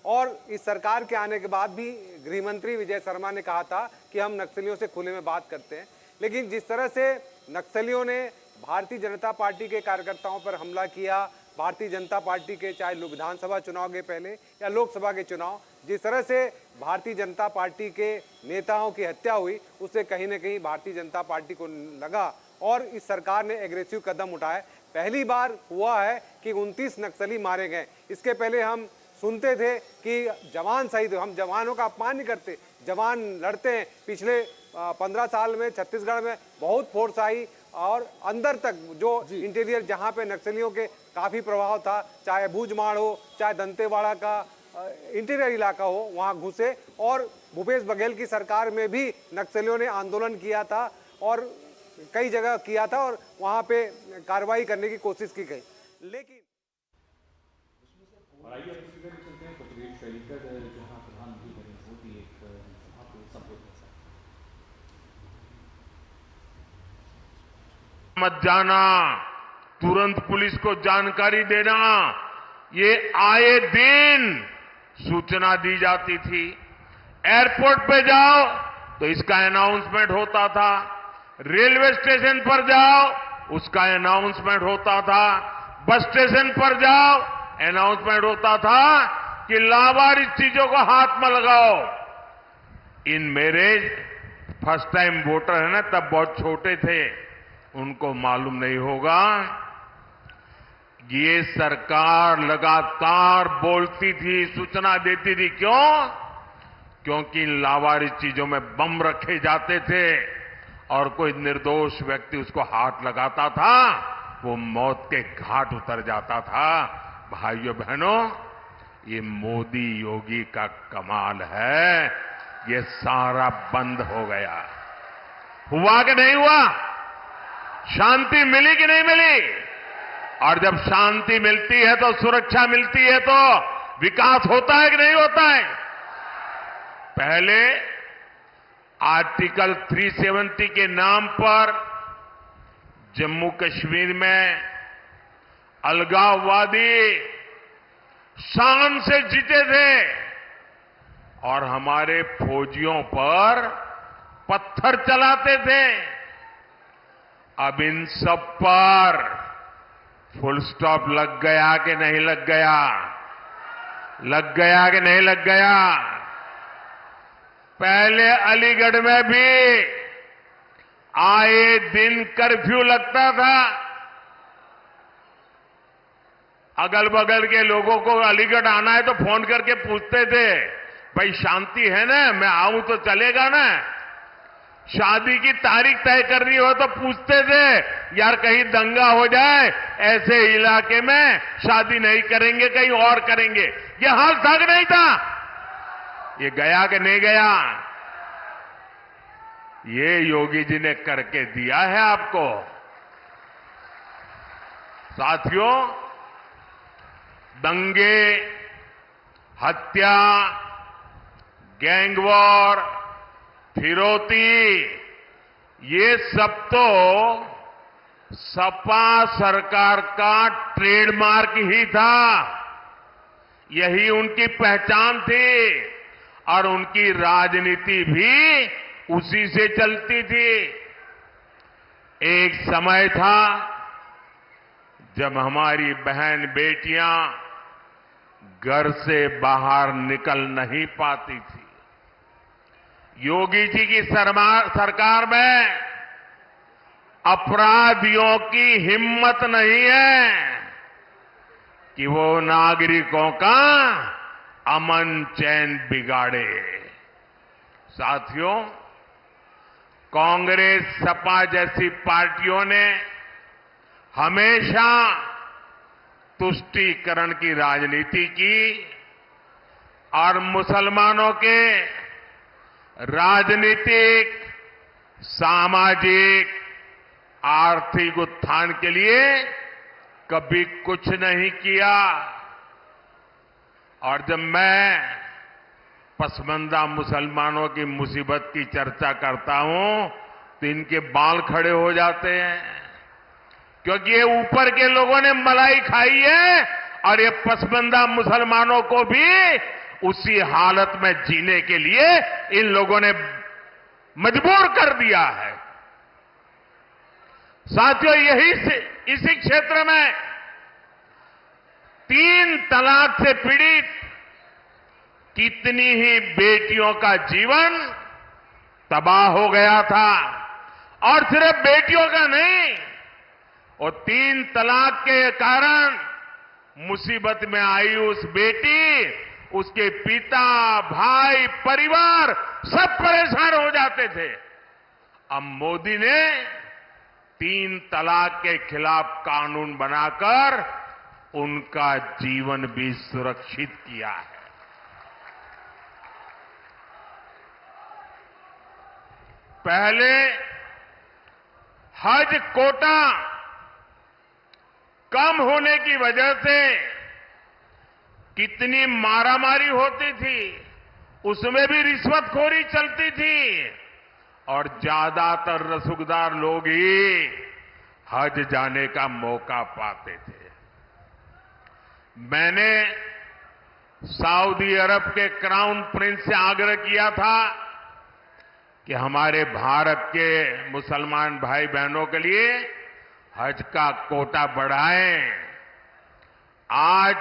और इस सरकार के आने के बाद भी गृह मंत्री विजय शर्मा ने कहा था कि हम नक्सलियों से खुले में बात करते हैं। लेकिन जिस तरह से नक्सलियों ने भारतीय जनता पार्टी के कार्यकर्ताओं पर हमला किया, भारतीय जनता पार्टी के चाहे विधानसभा चुनाव के पहले या लोकसभा के चुनाव, जिस तरह से भारतीय जनता पार्टी के नेताओं की हत्या हुई, उससे कहीं ना कहीं भारतीय जनता पार्टी को लगा और इस सरकार ने एग्रेसिव कदम उठाए। पहली बार हुआ है कि 29 नक्सली मारे गए। इसके पहले हम सुनते थे कि जवान शहीद, हम जवानों का अपमान नहीं करते, जवान लड़ते हैं। पिछले 15 साल में छत्तीसगढ़ में बहुत फोर्स आई और अंदर तक जो इंटीरियर जहां पे नक्सलियों के काफी प्रभाव था, चाहे भूजमाड़ हो चाहे दंतेवाड़ा का इंटीरियर इलाका हो, वहां घुसे और भूपेश बघेल की सरकार में भी नक्सलियों ने आंदोलन किया था और कई जगह किया था और वहां पे कार्रवाई करने की कोशिश की गई। लेकिन मत जाना, तुरंत पुलिस को जानकारी देना, ये आए दिन सूचना दी जाती थी। एयरपोर्ट पे जाओ तो इसका अनाउंसमेंट होता था, रेलवे स्टेशन पर जाओ उसका अनाउंसमेंट होता था, बस स्टेशन पर जाओ अनाउंसमेंट होता था कि लावारिस चीजों को हाथ में लगाओ। इन मेरे फर्स्ट टाइम वोटर है ना, तब बहुत छोटे थे, उनको मालूम नहीं होगा। ये सरकार लगातार बोलती थी, सूचना देती थी। क्यों? क्योंकि इन लावारिस चीजों में बम रखे जाते थे और कोई निर्दोष व्यक्ति उसको हाथ लगाता था, वो मौत के घाट उतर जाता था। भाइयों बहनों, ये मोदी योगी का कमाल है, ये सारा बंद हो गया। हुआ कि नहीं हुआ? शांति मिली कि नहीं मिली? और जब शांति मिलती है तो सुरक्षा मिलती है तो विकास होता है कि नहीं होता है? पहले आर्टिकल 370 के नाम पर जम्मू कश्मीर में अलगाववादी शान से जीते थे और हमारे फौजियों पर पत्थर चलाते थे। अब इन सब पर फुल स्टॉप लग गया कि नहीं लग गया? लग गया कि नहीं लग गया? पहले अलीगढ़ में भी आए दिन कर्फ्यू लगता था। अगल बगल के लोगों को अलीगढ़ आना है तो फोन करके पूछते थे, भाई शांति है ना, मैं आऊं तो चलेगा ना? शादी की तारीख तय करनी हो तो पूछते थे, यार कहीं दंगा हो जाए, ऐसे इलाके में शादी नहीं करेंगे, कहीं और करेंगे। ये हाल था कि नहीं था? ये गया कि नहीं गया? ये योगी जी ने करके दिया है आपको। साथियों, दंगे, हत्या, गैंग वॉर, फिरौती, ये सब तो सपा सरकार का ट्रेडमार्क ही था। यही उनकी पहचान थी और उनकी राजनीति भी उसी से चलती थी। एक समय था जब हमारी बहन बेटियां घर से बाहर निकल नहीं पाती थी। योगी जी की सरकार में अपराधियों की हिम्मत नहीं है कि वो नागरिकों का अमन चैन बिगाड़े। साथियों, कांग्रेस, सपा जैसी पार्टियों ने हमेशा तुष्टीकरण की राजनीति की और मुसलमानों के राजनीतिक, सामाजिक, आर्थिक उत्थान के लिए कभी कुछ नहीं किया। और जब मैं पसमानदा मुसलमानों की मुसीबत की चर्चा करता हूं तो इनके बाल खड़े हो जाते हैं, क्योंकि ये ऊपर के लोगों ने मलाई खाई है और ये पसमानदा मुसलमानों को भी उसी हालत में जीने के लिए इन लोगों ने मजबूर कर दिया है। साथियों, इसी क्षेत्र में 3 तलाक से पीड़ित कितनी ही बेटियों का जीवन तबाह हो गया था। और सिर्फ बेटियों का नहीं, और 3 तलाक के कारण मुसीबत में आई उस बेटी, उसके पिता, भाई, परिवार सब परेशान हो जाते थे। अब मोदी ने 3 तलाक के खिलाफ कानून बनाकर उनका जीवन भी सुरक्षित किया है। पहले हज कोटा कम होने की वजह से कितनी मारामारी होती थी, उसमें भी रिश्वतखोरी चलती थी और ज्यादातर रसूखदार लोग ही हज जाने का मौका पाते थे। मैंने सऊदी अरब के क्राउन प्रिंस से आग्रह किया था कि हमारे भारत के मुसलमान भाई बहनों के लिए हज का कोटा बढ़ाएं। आज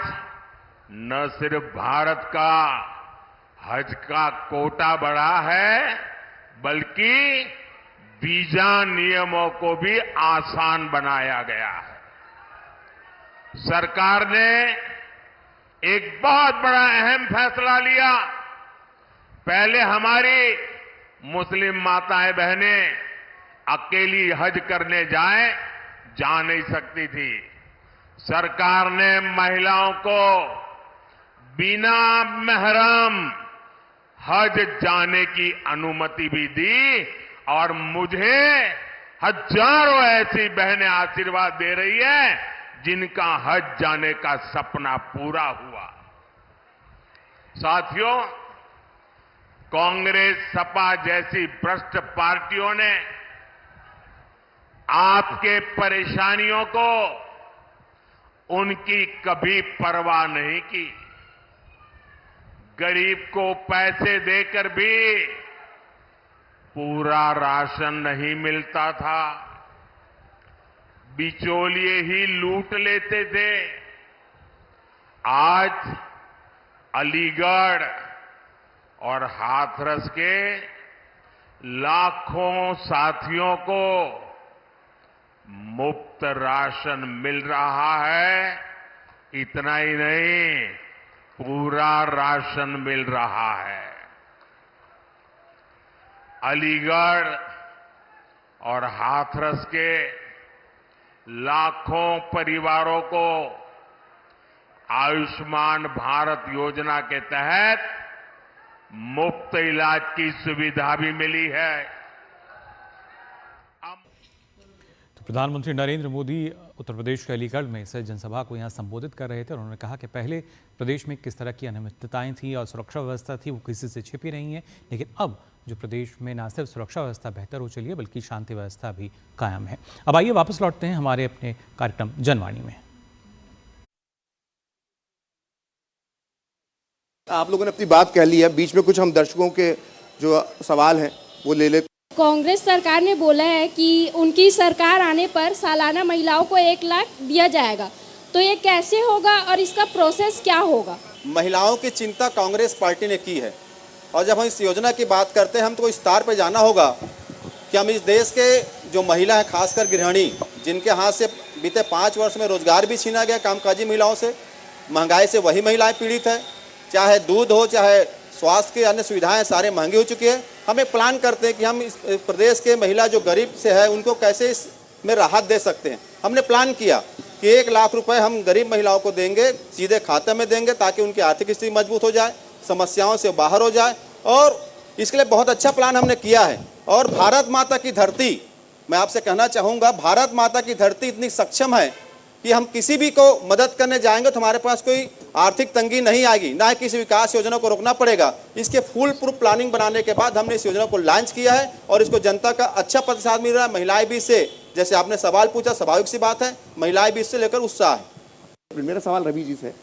न सिर्फ भारत का हज का कोटा बढ़ा है, बल्कि वीजा नियमों को भी आसान बनाया गया है। सरकार ने एक बहुत बड़ा अहम फैसला लिया। पहले हमारी मुस्लिम माताएं बहनें अकेली हज करने जा नहीं सकती थी। सरकार ने महिलाओं को बिना महरम हज जाने की अनुमति भी दी और मुझे हजारों ऐसी बहनें आशीर्वाद दे रही है जिनका हज जाने का सपना पूरा हुआ। साथियों, कांग्रेस, सपा जैसी भ्रष्ट पार्टियों ने आपके परेशानियों को उनकी कभी परवाह नहीं की। गरीब को पैसे देकर भी पूरा राशन नहीं मिलता था, बिचौलिए ही लूट लेते थे। आज अलीगढ़ और हाथरस के लाखों साथियों को मुफ्त राशन मिल रहा है। इतना ही नहीं, पूरा राशन मिल रहा है। अलीगढ़ और हाथरस के लाखों परिवारों को आयुष्मान भारत योजना के तहत मुफ्त इलाज की सुविधा भी मिली है। तो प्रधानमंत्री नरेंद्र मोदी उत्तर प्रदेश के अलीगढ़ में इस जनसभा को यहां संबोधित कर रहे थे और उन्होंने कहा कि पहले प्रदेश में किस तरह की अनियमितताएं थी और सुरक्षा व्यवस्था थी वो किसी से छिपी नहीं है, लेकिन अब जो प्रदेश में न सिर्फ सुरक्षा व्यवस्था बेहतर हो चली है बल्कि शांति व्यवस्था भी कायम है। अब आइए वापस लौटते हैं हमारे अपने कार्यक्रम जनवाणी में। आप लोगों ने अपनी बात कह ली है, बीच में कुछ हम दर्शकों के जो सवाल हैं वो ले लेते। कांग्रेस सरकार ने बोला है कि उनकी सरकार आने पर सालाना महिलाओं को 1 लाख दिया जाएगा, तो ये कैसे होगा और इसका प्रोसेस क्या होगा? महिलाओं की चिंता कांग्रेस पार्टी ने की है और जब हम इस योजना की बात करते हैं हम तो इस तार पर जाना होगा कि हम इस देश के जो महिला है, खासकर गृहिणी, जिनके हाथ से बीते 5 वर्ष में रोजगार भी छीना गया कामकाजी महिलाओं से, महंगाई से वही महिलाएं पीड़ित है, चाहे दूध हो चाहे स्वास्थ्य की अन्य सुविधाएं सारे महंगी हो चुकी है। हम एक प्लान करते हैं कि हम इस प्रदेश के महिला जो गरीब से है उनको कैसे इसमें राहत दे सकते हैं। हमने प्लान किया कि 1 लाख रुपए हम गरीब महिलाओं को देंगे, सीधे खाते में देंगे ताकि उनकी आर्थिक स्थिति मजबूत हो जाए, समस्याओं से बाहर हो जाए। और इसके लिए बहुत अच्छा प्लान हमने किया है। और भारत माता की धरती, मैं आपसे कहना चाहूँगा, भारत माता की धरती इतनी सक्षम है कि हम किसी भी को मदद करने जाएंगे तो हमारे पास कोई आर्थिक तंगी नहीं आएगी, ना ही किसी विकास योजना को रोकना पड़ेगा। इसके फुल प्रूफ प्लानिंग बनाने के बाद हमने इस योजना को लॉन्च किया है और इसको जनता का अच्छा प्रतिसाद मिल रहा है। महिलाएं भी इससे, जैसे आपने सवाल पूछा, स्वाभाविक सी बात है, महिलाएं भी इससे लेकर उत्साह है। मेरा सवाल रवि जी से,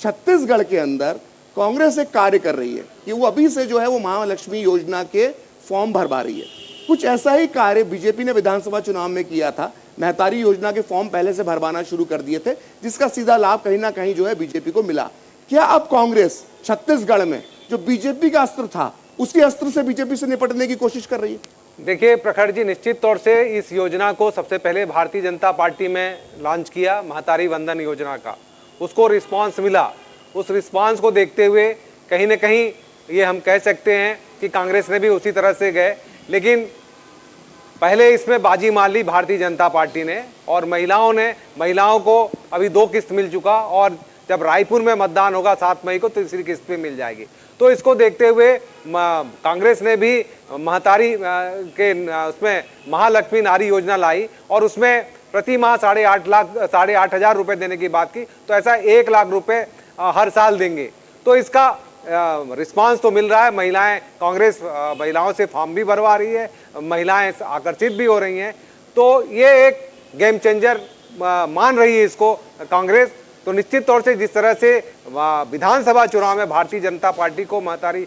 छत्तीसगढ़ के अंदर कांग्रेस एक कार्य कर रही है कि वो अभी से जो है वो महालक्ष्मी योजना के फॉर्म भरवा रही है। कुछ ऐसा ही कार्य बीजेपी ने विधानसभा चुनाव में किया था। महतारी योजना के फॉर्म पहले से भरवाना शुरू कर दिए थे, जिसका सीधा लाभ कहीं ना कहीं जो है बीजेपी को मिला। क्या अब कांग्रेस छत्तीसगढ़ में जो बीजेपी का अस्त्र था उसी अस्त्र से बीजेपी से निपटने की कोशिश कर रही है? देखिए प्रखर जी, निश्चित तौर से इस योजना को सबसे पहले भारतीय जनता पार्टी में लॉन्च किया, महतारी वंदन योजना का। उसको रिस्पांस मिला। उस रिस्पांस को देखते हुए कहीं ना कहीं ये हम कह सकते हैं कि कांग्रेस ने भी उसी तरह से गए। लेकिन पहले इसमें बाजी मार ली भारतीय जनता पार्टी ने और महिलाओं को अभी 2 किस्त मिल चुका और जब रायपुर में मतदान होगा 7 मई को तीसरी किस्त पे मिल जाएगी। तो इसको देखते हुए कांग्रेस ने भी महतारी के उसमें महालक्ष्मी नारी योजना लाई और उसमें प्रति माह 8,500 रुपए देने की बात की। तो ऐसा 1 लाख रुपए हर साल देंगे। तो इसका रिस्पांस तो मिल रहा है। कांग्रेस महिलाओं से फॉर्म भी भरवा रही है, महिलाएं आकर्षित भी हो रही हैं। तो ये एक गेम चेंजर मान रही है इसको कांग्रेस। तो निश्चित तौर से जिस तरह से विधानसभा चुनाव में भारतीय जनता पार्टी को महतारी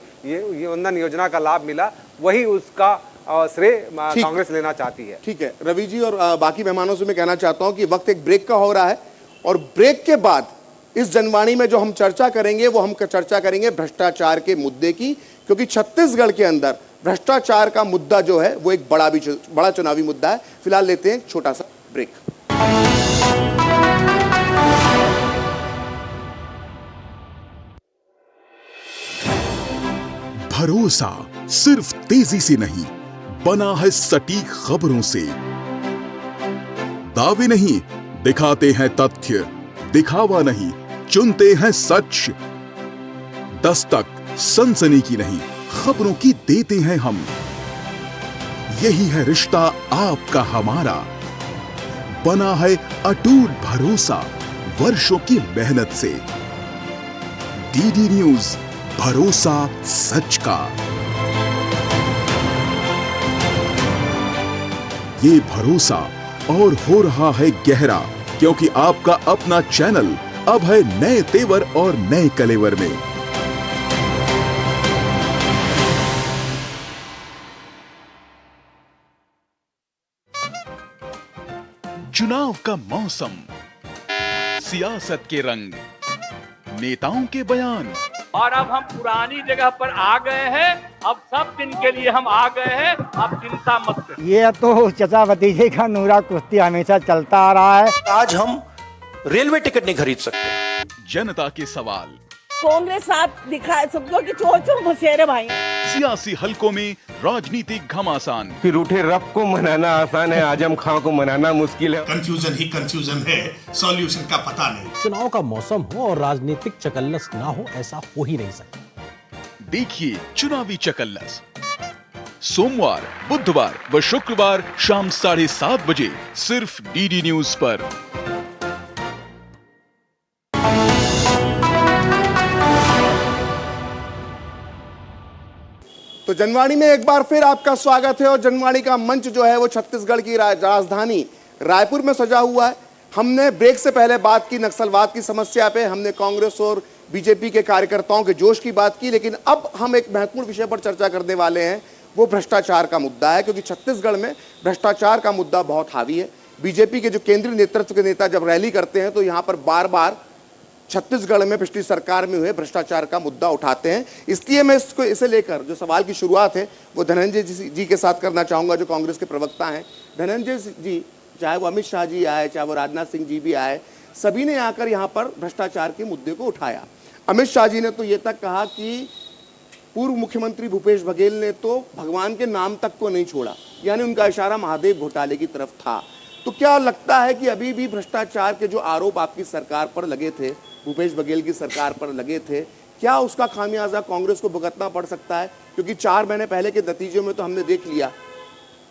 वंदन योजना का लाभ मिला, वही उसका श्रेय कांग्रेस लेना चाहती है। ठीक है रवि जी और बाकी मेहमानों से मैं कहना चाहता हूं कि वक्त एक ब्रेक का हो रहा है और ब्रेक के बाद इस जनवाणी में जो हम चर्चा करेंगे वो हम चर्चा करेंगे भ्रष्टाचार के मुद्दे की, क्योंकि छत्तीसगढ़ के अंदर भ्रष्टाचार का मुद्दा जो है वो एक बड़ा चुनावी मुद्दा है। फिलहाल लेते हैं एक छोटा सा ब्रेक। भरोसा सिर्फ तेजी से नहीं, बना है सटीक खबरों से। दावे नहीं, दिखाते हैं तथ्य, दिखावा नहीं, चुनते हैं सच। दस्तक सनसनी की नहीं, खबरों की देते हैं हम। यही है रिश्ता आपका हमारा, बना है अटूट भरोसा वर्षों की मेहनत से। डीडी न्यूज, भरोसा सच का। ये भरोसा और हो रहा है गहरा, क्योंकि आपका अपना चैनल अब है नए तेवर और नए कलेवर में। चुनाव का मौसम, सियासत के रंग, नेताओं के बयान, और अब हम पुरानी जगह पर आ गए हैं। अब सब दिन के लिए हम आ गए हैं, अब चिंता मत करिए। ये तो चचा भतीजे का नूरा कुश्ती हमेशा चलता आ रहा है। आज हम रेलवे टिकट नहीं खरीद सकते। जनता के सवाल, कांग्रेस साथ दिखाए सबको कि चोर चोर मुसेरे भाई। सियासी हलकों में राजनीतिक घमासान, फिर उठे रफ को मनाना आसान है, आजम खां को मनाना मुश्किल है। कंफ्यूजन ही कंफ्यूजन है, सॉल्यूशन का पता नहीं। चुनाव का मौसम हो और राजनीतिक चकल्लस ना हो, ऐसा हो ही नहीं सकता। देखिए चुनावी चकल्लस सोमवार, बुधवार व शुक्रवार शाम 7:30 बजे सिर्फ डीडी न्यूज पर। तो जनवाणी में एक बार फिर आपका स्वागत है और जनवाणी का मंच जो है वो छत्तीसगढ़ की राजधानी रायपुर में सजा हुआ है। हमने ब्रेक से पहले बात की नक्सलवाद की समस्या पे, हमने कांग्रेस और बीजेपी के कार्यकर्ताओं के जोश की बात की, लेकिन अब हम एक महत्वपूर्ण विषय पर चर्चा करने वाले हैं, वो भ्रष्टाचार का मुद्दा है। क्योंकि छत्तीसगढ़ में भ्रष्टाचार का मुद्दा बहुत हावी है। बीजेपी के जो केंद्रीय नेतृत्व के नेता जब रैली करते हैं तो यहाँ पर बार बार छत्तीसगढ़ में पिछली सरकार में हुए भ्रष्टाचार का मुद्दा उठाते हैं। इसलिए मैं इसे लेकर जो सवाल की शुरुआत है वो धनंजय जी के साथ करना चाहूँगा, जो कांग्रेस के प्रवक्ता हैं। धनंजय जी, चाहे वो अमित शाह जी आए, चाहे वो राजनाथ सिंह जी भी आए, सभी ने आकर यहाँ पर भ्रष्टाचार के मुद्दे को उठाया। अमित शाह जी ने तो ये तक कहा कि पूर्व मुख्यमंत्री भूपेश बघेल ने तो भगवान के नाम तक को नहीं छोड़ा, यानी उनका इशारा महादेव घोटाले की तरफ था। तो क्या लगता है कि अभी भी भ्रष्टाचार के जो आरोप आपकी सरकार पर लगे थे, भूपेश बघेल की सरकार पर लगे थे, क्या उसका खामियाजा कांग्रेस को भुगतना पड़ सकता है? क्योंकि 4 महीने पहले के नतीजों में तो हमने देख लिया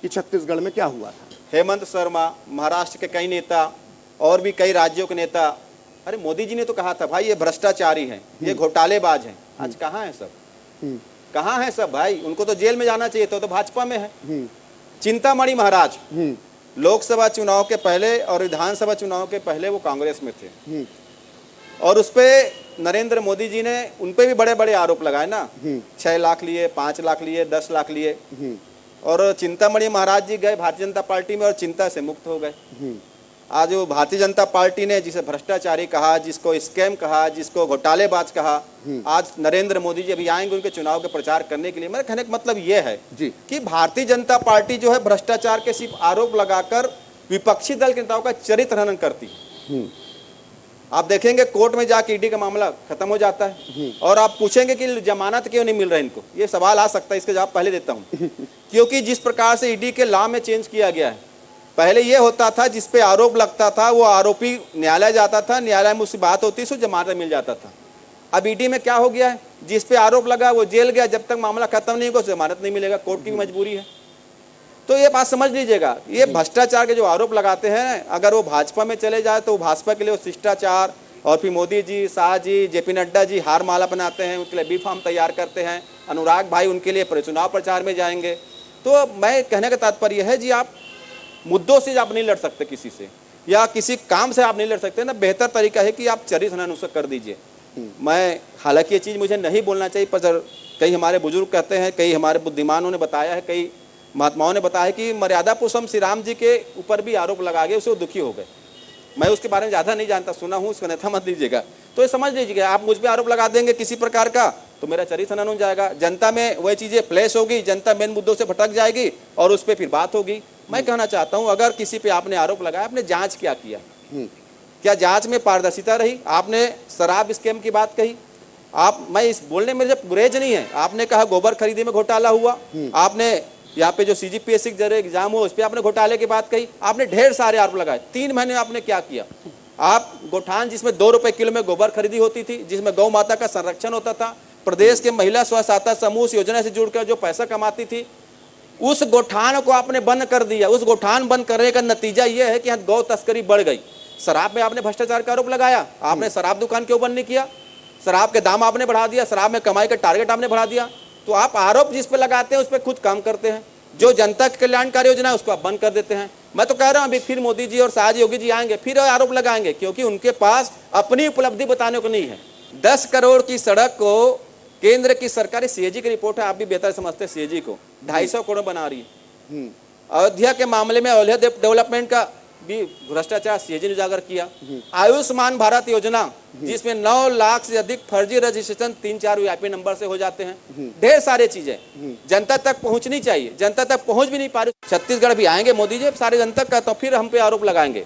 कि छत्तीसगढ़ में क्या हुआ था। हेमंत शर्मा, महाराष्ट्र के कई नेता और भी कई राज्यों के नेता, अरे मोदी जी ने तो कहा था भाई ये भ्रष्टाचारी हैं, ये घोटालेबाज हैं। आज कहाँ है सब? कहाँ है सब भाई? उनको तो जेल में जाना चाहिए, तो भाजपा में है। चिंतामणि महाराज लोकसभा चुनाव के पहले और विधानसभा चुनाव के पहले वो कांग्रेस में थे, और उस पे नरेंद्र मोदी जी ने उन पे भी बड़े बड़े आरोप लगाए ना। 6 लाख लिए, 5 लाख लिए, 10 लाख लिए, और चिंतामणि महाराज जी गए भारतीय जनता पार्टी में और चिंता से मुक्त हो गए। आज वो भारतीय जनता पार्टी ने जिसे भ्रष्टाचारी कहा, जिसको स्कैम कहा, जिसको घोटालेबाज कहा, आज नरेंद्र मोदी जी अभी आएंगे उनके चुनाव के प्रचार करने के लिए। मेरे कहने का मतलब ये है कि भारतीय जनता पार्टी जो है भ्रष्टाचार के सिर्फ आरोप लगाकर विपक्षी दल के नेताओं का चरित्र हनन करती है। आप देखेंगे कोर्ट में जाके ईडी का मामला खत्म हो जाता है और आप पूछेंगे कि जमानत क्यों नहीं मिल रहा है इनको, ये सवाल आ सकता है, इसका जवाब पहले देता हूं। क्योंकि जिस प्रकार से ईडी के लॉ में चेंज किया गया है, पहले ये होता था जिस पे आरोप लगता था वो आरोपी न्यायालय जाता था, न्यायालय में उसकी बात होती उसको जमानत मिल जाता था। अब ईडी में क्या हो गया है, जिस पे आरोप लगा वो जेल गया, जब तक मामला खत्म नहीं होगा जमानत नहीं मिलेगा, कोर्ट की मजबूरी है। तो ये बात समझ लीजिएगा, ये भ्रष्टाचार के जो आरोप लगाते हैं, अगर वो भाजपा में चले जाए तो भाजपा के लिए वो शिष्टाचार, और फिर मोदी जी, शाह जी, जेपी नड्डा जी हार माला बनाते हैं, उनके लिए बी फॉर्म तैयार करते हैं, अनुराग भाई उनके लिए चुनाव प्रचार में जाएंगे। तो मैं कहने का तात्पर्य है जी, आप मुद्दों से आप नहीं लड़ सकते किसी से, या किसी काम से आप नहीं लड़ सकते ना, बेहतर तरीका है कि आप चरित्र हनन उसका कर दीजिए। मैं हालांकि ये चीज़ मुझे नहीं बोलना चाहिए, पर कई हमारे बुजुर्ग कहते हैं, कई हमारे बुद्धिमानों ने बताया है, कई महात्माओं ने बताया है कि मर्यादा पुरुषोत्तम श्री राम जी के ऊपर भी आरोप लगा गए, उससे वो दुखी हो गए। मैं उसके बारे में ज़्यादा नहीं जानता, सुना हूँ, उसको अन्यथा मत दीजिएगा। तो ये समझ लीजिएगा, आप मुझ पर आरोप लगा देंगे किसी प्रकार का तो मेरा चरित्र हनन हो जाएगा, जनता में वही चीज़ें फ्लैश होगी, जनता मेन मुद्दों से भटक जाएगी और उस पर फिर बात होगी। मैं कहना चाहता हूँ, अगर किसी पे आपने आरोप लगाया, आपने जांच क्या किया, क्या जांच में पारदर्शिता रही? आपने शराब स्कैम की बात कही, आप, मैं इस बोलने में मुझे गुरेज नहीं है, आपने कहा गोबर खरीदी में घोटाला हुआ, आपने यहाँ पे जो CGPSC जरिए एग्जाम हुआ उस पर आपने घोटाले की बात कही, आपने ढेर सारे आरोप लगाए। 3 महीने में आपने क्या किया? आप गोठान जिसमें 2 रुपए किलो में गोबर खरीदी होती थी, जिसमें गौ माता का संरक्षण होता था, प्रदेश के महिला स्व सहायता समूह उस योजना से जुड़कर जो पैसा कमाती थी, उस गोठान को आपने बंद कर दिया। उस गोठान बंद करने का नतीजा यह है कि यहाँ गौ तस्करी बढ़ गई। शराब में आपने भ्रष्टाचार का आरोप लगाया, आपने शराब दुकान क्यों बंद नहीं किया? शराब के दाम आपने बढ़ा दिया, शराब में कमाई का टारगेट आपने बढ़ा दिया। तो आप आरोप जिस पे लगाते हैं उस पर खुद काम करते हैं, जो जनता के कल्याणकारी योजना है उसको आप बंद कर देते हैं। मैं तो कह रहा हूं अभी फिर मोदी जी और शाह जी, योगी जी आएंगे, फिर आरोप लगाएंगे, क्योंकि उनके पास अपनी उपलब्धि बताने को नहीं है। 10 करोड़ की सड़क को केंद्र की सरकार, CAG की रिपोर्ट है, आप भी बेहतर समझते हैं, CAG को 250 करोड़ बना रही है। अयोध्या के मामले में अयोध्या डेवलपमेंट का भी भ्रष्टाचार CAG ने उजागर किया। आयुष्मान भारत योजना जिसमें 9 लाख से अधिक फर्जी रजिस्ट्रेशन 3-4 VIP नंबर से हो जाते हैं, ढेर सारी चीजें जनता तक पहुंचनी चाहिए, जनता तक पहुंच भी नहीं पा रही। छत्तीसगढ़ भी आएंगे मोदी जी, सारे जनता का, तो फिर हम पे आरोप लगाएंगे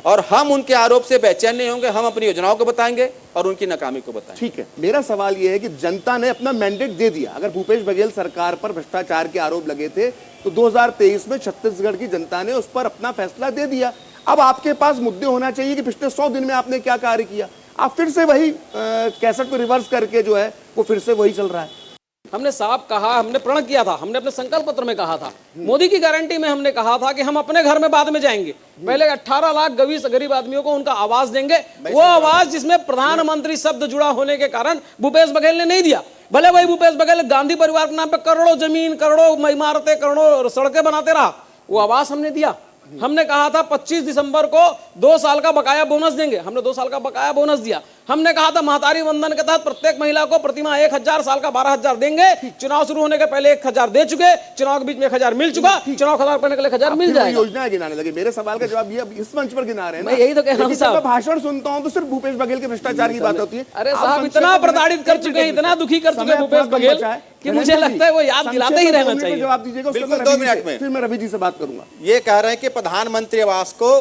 और हम उनके आरोप से बेचैन नहीं होंगे, हम अपनी योजनाओं को बताएंगे और उनकी नाकामी को बताएंगे। ठीक है, मेरा सवाल यह है कि जनता ने अपना मैंडेट दे दिया। अगर भूपेश बघेल सरकार पर भ्रष्टाचार के आरोप लगे थे तो 2023 में छत्तीसगढ़ की जनता ने उस पर अपना फैसला दे दिया। अब आपके पास मुद्दे होना चाहिए कि पिछले 100 दिन में आपने क्या कार्य किया। आप फिर से वही कैसेट को रिवर्स करके जो है वो फिर से वही चल रहा है। हमने साफ कहा, हमने प्रण किया था, हमने अपने संकल्प पत्र में कहा था, मोदी की गारंटी में हमने कहा था कि हम अपने घर में बाद में जाएंगे, पहले 18 लाख गरीब आदमियों को उनका आवास देंगे। वो आवास जिसमें प्रधानमंत्री शब्द जुड़ा होने के कारण भूपेश बघेल ने नहीं दिया। भले वही भूपेश बघेल गांधी परिवार के नाम पे करोड़ों जमीन, करोड़ों इमारतें, करोड़ों सड़कें बनाते रहा, वो आवास हमने दिया। हमने कहा था 25 दिसंबर को 2 साल का बकाया बोनस देंगे, हमने 2 साल का बकाया बोनस दिया। हमने कहा था महतारी वंदन के तहत प्रत्येक महिला को प्रतिमाह 1000, साल का 12,000 देंगे। चुनाव शुरू होने के पहले 1000 दे चुके, चुनाव के बीच में 1000 मिल चुका, चुनाव खत्म करने के लिए 1000 मिल जाएगा। योजना गिनाने लगे। मेरे सवाल का जवाब ये इस मंच पर गिना रहे हैं। मैं यही तो कह रहा हूं साहब, भाषण सुनता हूं तो सिर्फ भूपेश बघेल के भ्रष्टाचार की बात होती है। अरे साहब, इतना प्रताड़ित कर चुके हैं, इतना दुखी कर चुके हैं भूपेश बघेल कि मुझे लगता है वो याद दिलाते ही रहना चाहिए। जवाब दीजिएगा, बिल्कुल 2 मिनट में। फिर मैं रवि जी से बात करूंगा। ये कह रहे हैं कि प्रधानमंत्री आवास को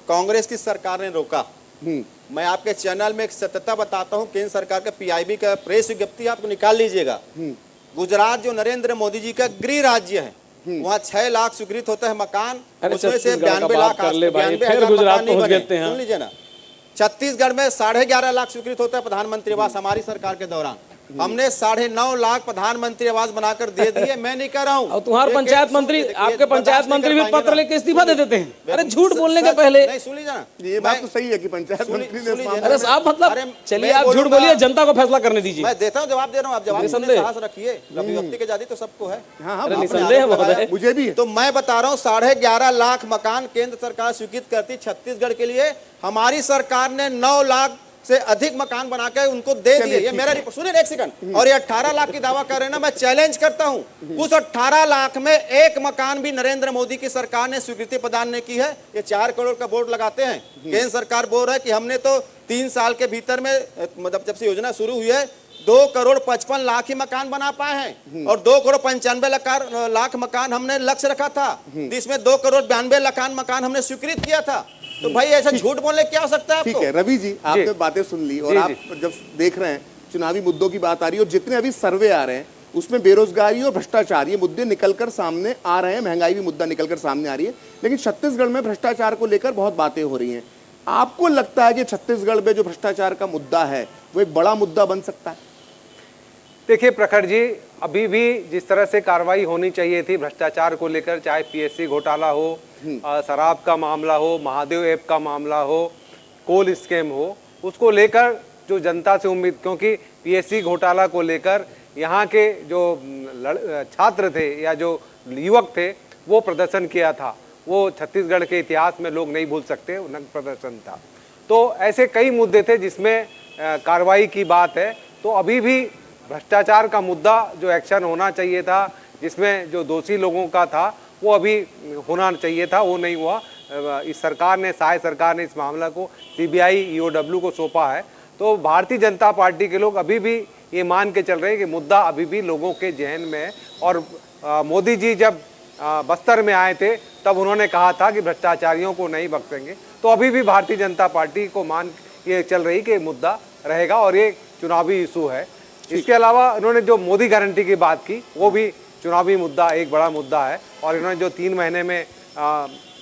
कांग्रेस की सरकार ने रोका। मैं आपके चैनल में एक सत्यता बताता हूं, केंद्र सरकार का PIB का प्रेस विज्ञप्ति आपको निकाल लीजिएगा। गुजरात जो नरेंद्र मोदी जी का गृह राज्य है, वहाँ 6 लाख स्वीकृत होता है मकान, उसमें से 92 लाख 92,000 मकान नहीं बने। सुन लीजिए ना, छत्तीसगढ़ में 11.5 लाख स्वीकृत होता है प्रधानमंत्री आवास हमारी सरकार के दौरान। हमने 9.5 लाख प्रधानमंत्री आवास बनाकर दे दिए। मैं नहीं कह रहा हूँ, और तुम्हारे पंचायत मंत्री, आपके पंचायत मंत्री भी पत्र लेके इस्तीफा दे देते हैं। अरे झूठ बोलने के पहले नहीं, सुन लीजिए ना, ये बात तो सही है कि पंचायत मंत्री ने, अरे साहब मतलब चलिए आप झूठ बोलिए, जनता को फैसला करने दीजिए। मैं देता हूँ, जवाब दे रहा हूँ, आप जवाब देने साहस रखिए। अभिव्यक्ति की आजादी तो सबको है, मुझे भी। तो मैं बता रहा हूँ 11.5 लाख मकान केंद्र सरकार स्वीकृत करती छत्तीसगढ़ के लिए, हमारी सरकार ने 9 लाख से अधिक मकान बनाकर उनको दे दिए। ये मेरा सुनिए एक सेकंड। और ये 18 लाख की दावा कर रहे हैं ना, मैं चैलेंज करता हूं, उस 18 लाख में एक मकान भी नरेंद्र मोदी की सरकार ने स्वीकृति प्रदान नहीं की है। ये 4 करोड़ का बोर्ड लगाते हैं, केंद्र सरकार बोल रहा है कि हमने तो 3 साल के भीतर में, मतलब जब से योजना शुरू हुई है, 2 करोड़ 55 लाख ही मकान बना पाए हैं और 2 करोड़ 95 लाख मकान हमने लक्ष्य रखा था, जिसमें 2 करोड़ 92 लाख मकान हमने स्वीकृत किया था। तो भाई ऐसा झूठ बोलने क्या हो सकता है आपको? ठीक है रवि जी, आपने बातें सुन ली और आप जब देख रहे हैं चुनावी मुद्दों की बात आ रही है और जितने अभी सर्वे आ रहे हैं उसमें बेरोजगारी और भ्रष्टाचार ये मुद्दे निकलकर सामने आ रहे हैं, महंगाई भी मुद्दा निकलकर सामने आ रही है, लेकिन छत्तीसगढ़ में भ्रष्टाचार को लेकर बहुत बातें हो रही हैं। आपको लगता है कि छत्तीसगढ़ में जो भ्रष्टाचार का मुद्दा है वो एक बड़ा मुद्दा बन सकता है? देखिए प्रखर जी, अभी भी जिस तरह से कार्रवाई होनी चाहिए थी भ्रष्टाचार को लेकर, चाहे पीएससी घोटाला हो, शराब का मामला हो, महादेव ऐप का मामला हो, कोल स्कैम हो, उसको लेकर जो जनता से उम्मीद, क्योंकि पीएससी घोटाला को लेकर यहाँ के जो छात्र थे या जो युवक थे वो प्रदर्शन किया था, वो छत्तीसगढ़ के इतिहास में लोग नहीं भूल सकते, वो नग्न प्रदर्शन था। तो ऐसे कई मुद्दे थे जिसमें कार्रवाई की बात है। तो अभी भी भ्रष्टाचार का मुद्दा जो एक्शन होना चाहिए था, जिसमें जो दोषी लोगों का था वो अभी होना चाहिए था, वो नहीं हुआ। इस सरकार ने, सहाय सरकार ने इस मामला को सीबीआई ईओडब्ल्यू को सौंपा है। तो भारतीय जनता पार्टी के लोग अभी भी ये मान के चल रहे हैं कि मुद्दा अभी भी लोगों के जहन में है। और मोदी जी जब बस्तर में आए थे तब उन्होंने कहा था कि भ्रष्टाचारियों को नहीं बख्शेंगे। तो अभी भी भारतीय जनता पार्टी को मान ये चल रही कि मुद्दा रहेगा और ये चुनावी इशू है। इसके अलावा उन्होंने जो मोदी गारंटी की बात की वो भी चुनावी मुद्दा, एक बड़ा मुद्दा है। और इन्होंने जो 3 महीने में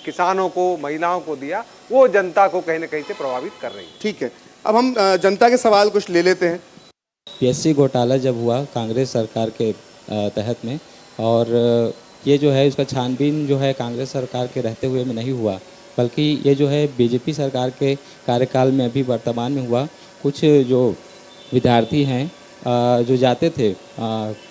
किसानों को, महिलाओं को दिया, वो जनता को कहीं ना कहीं से प्रभावित कर रही है। ठीक है, अब हम जनता के सवाल कुछ ले लेते हैं। पीएससी घोटाला जब हुआ कांग्रेस सरकार के तहत में, और ये जो है उसका छानबीन जो है कांग्रेस सरकार के रहते हुए में नहीं हुआ, बल्कि ये जो है बीजेपी सरकार के कार्यकाल में अभी वर्तमान में हुआ। कुछ जो विद्यार्थी हैं जो जाते थे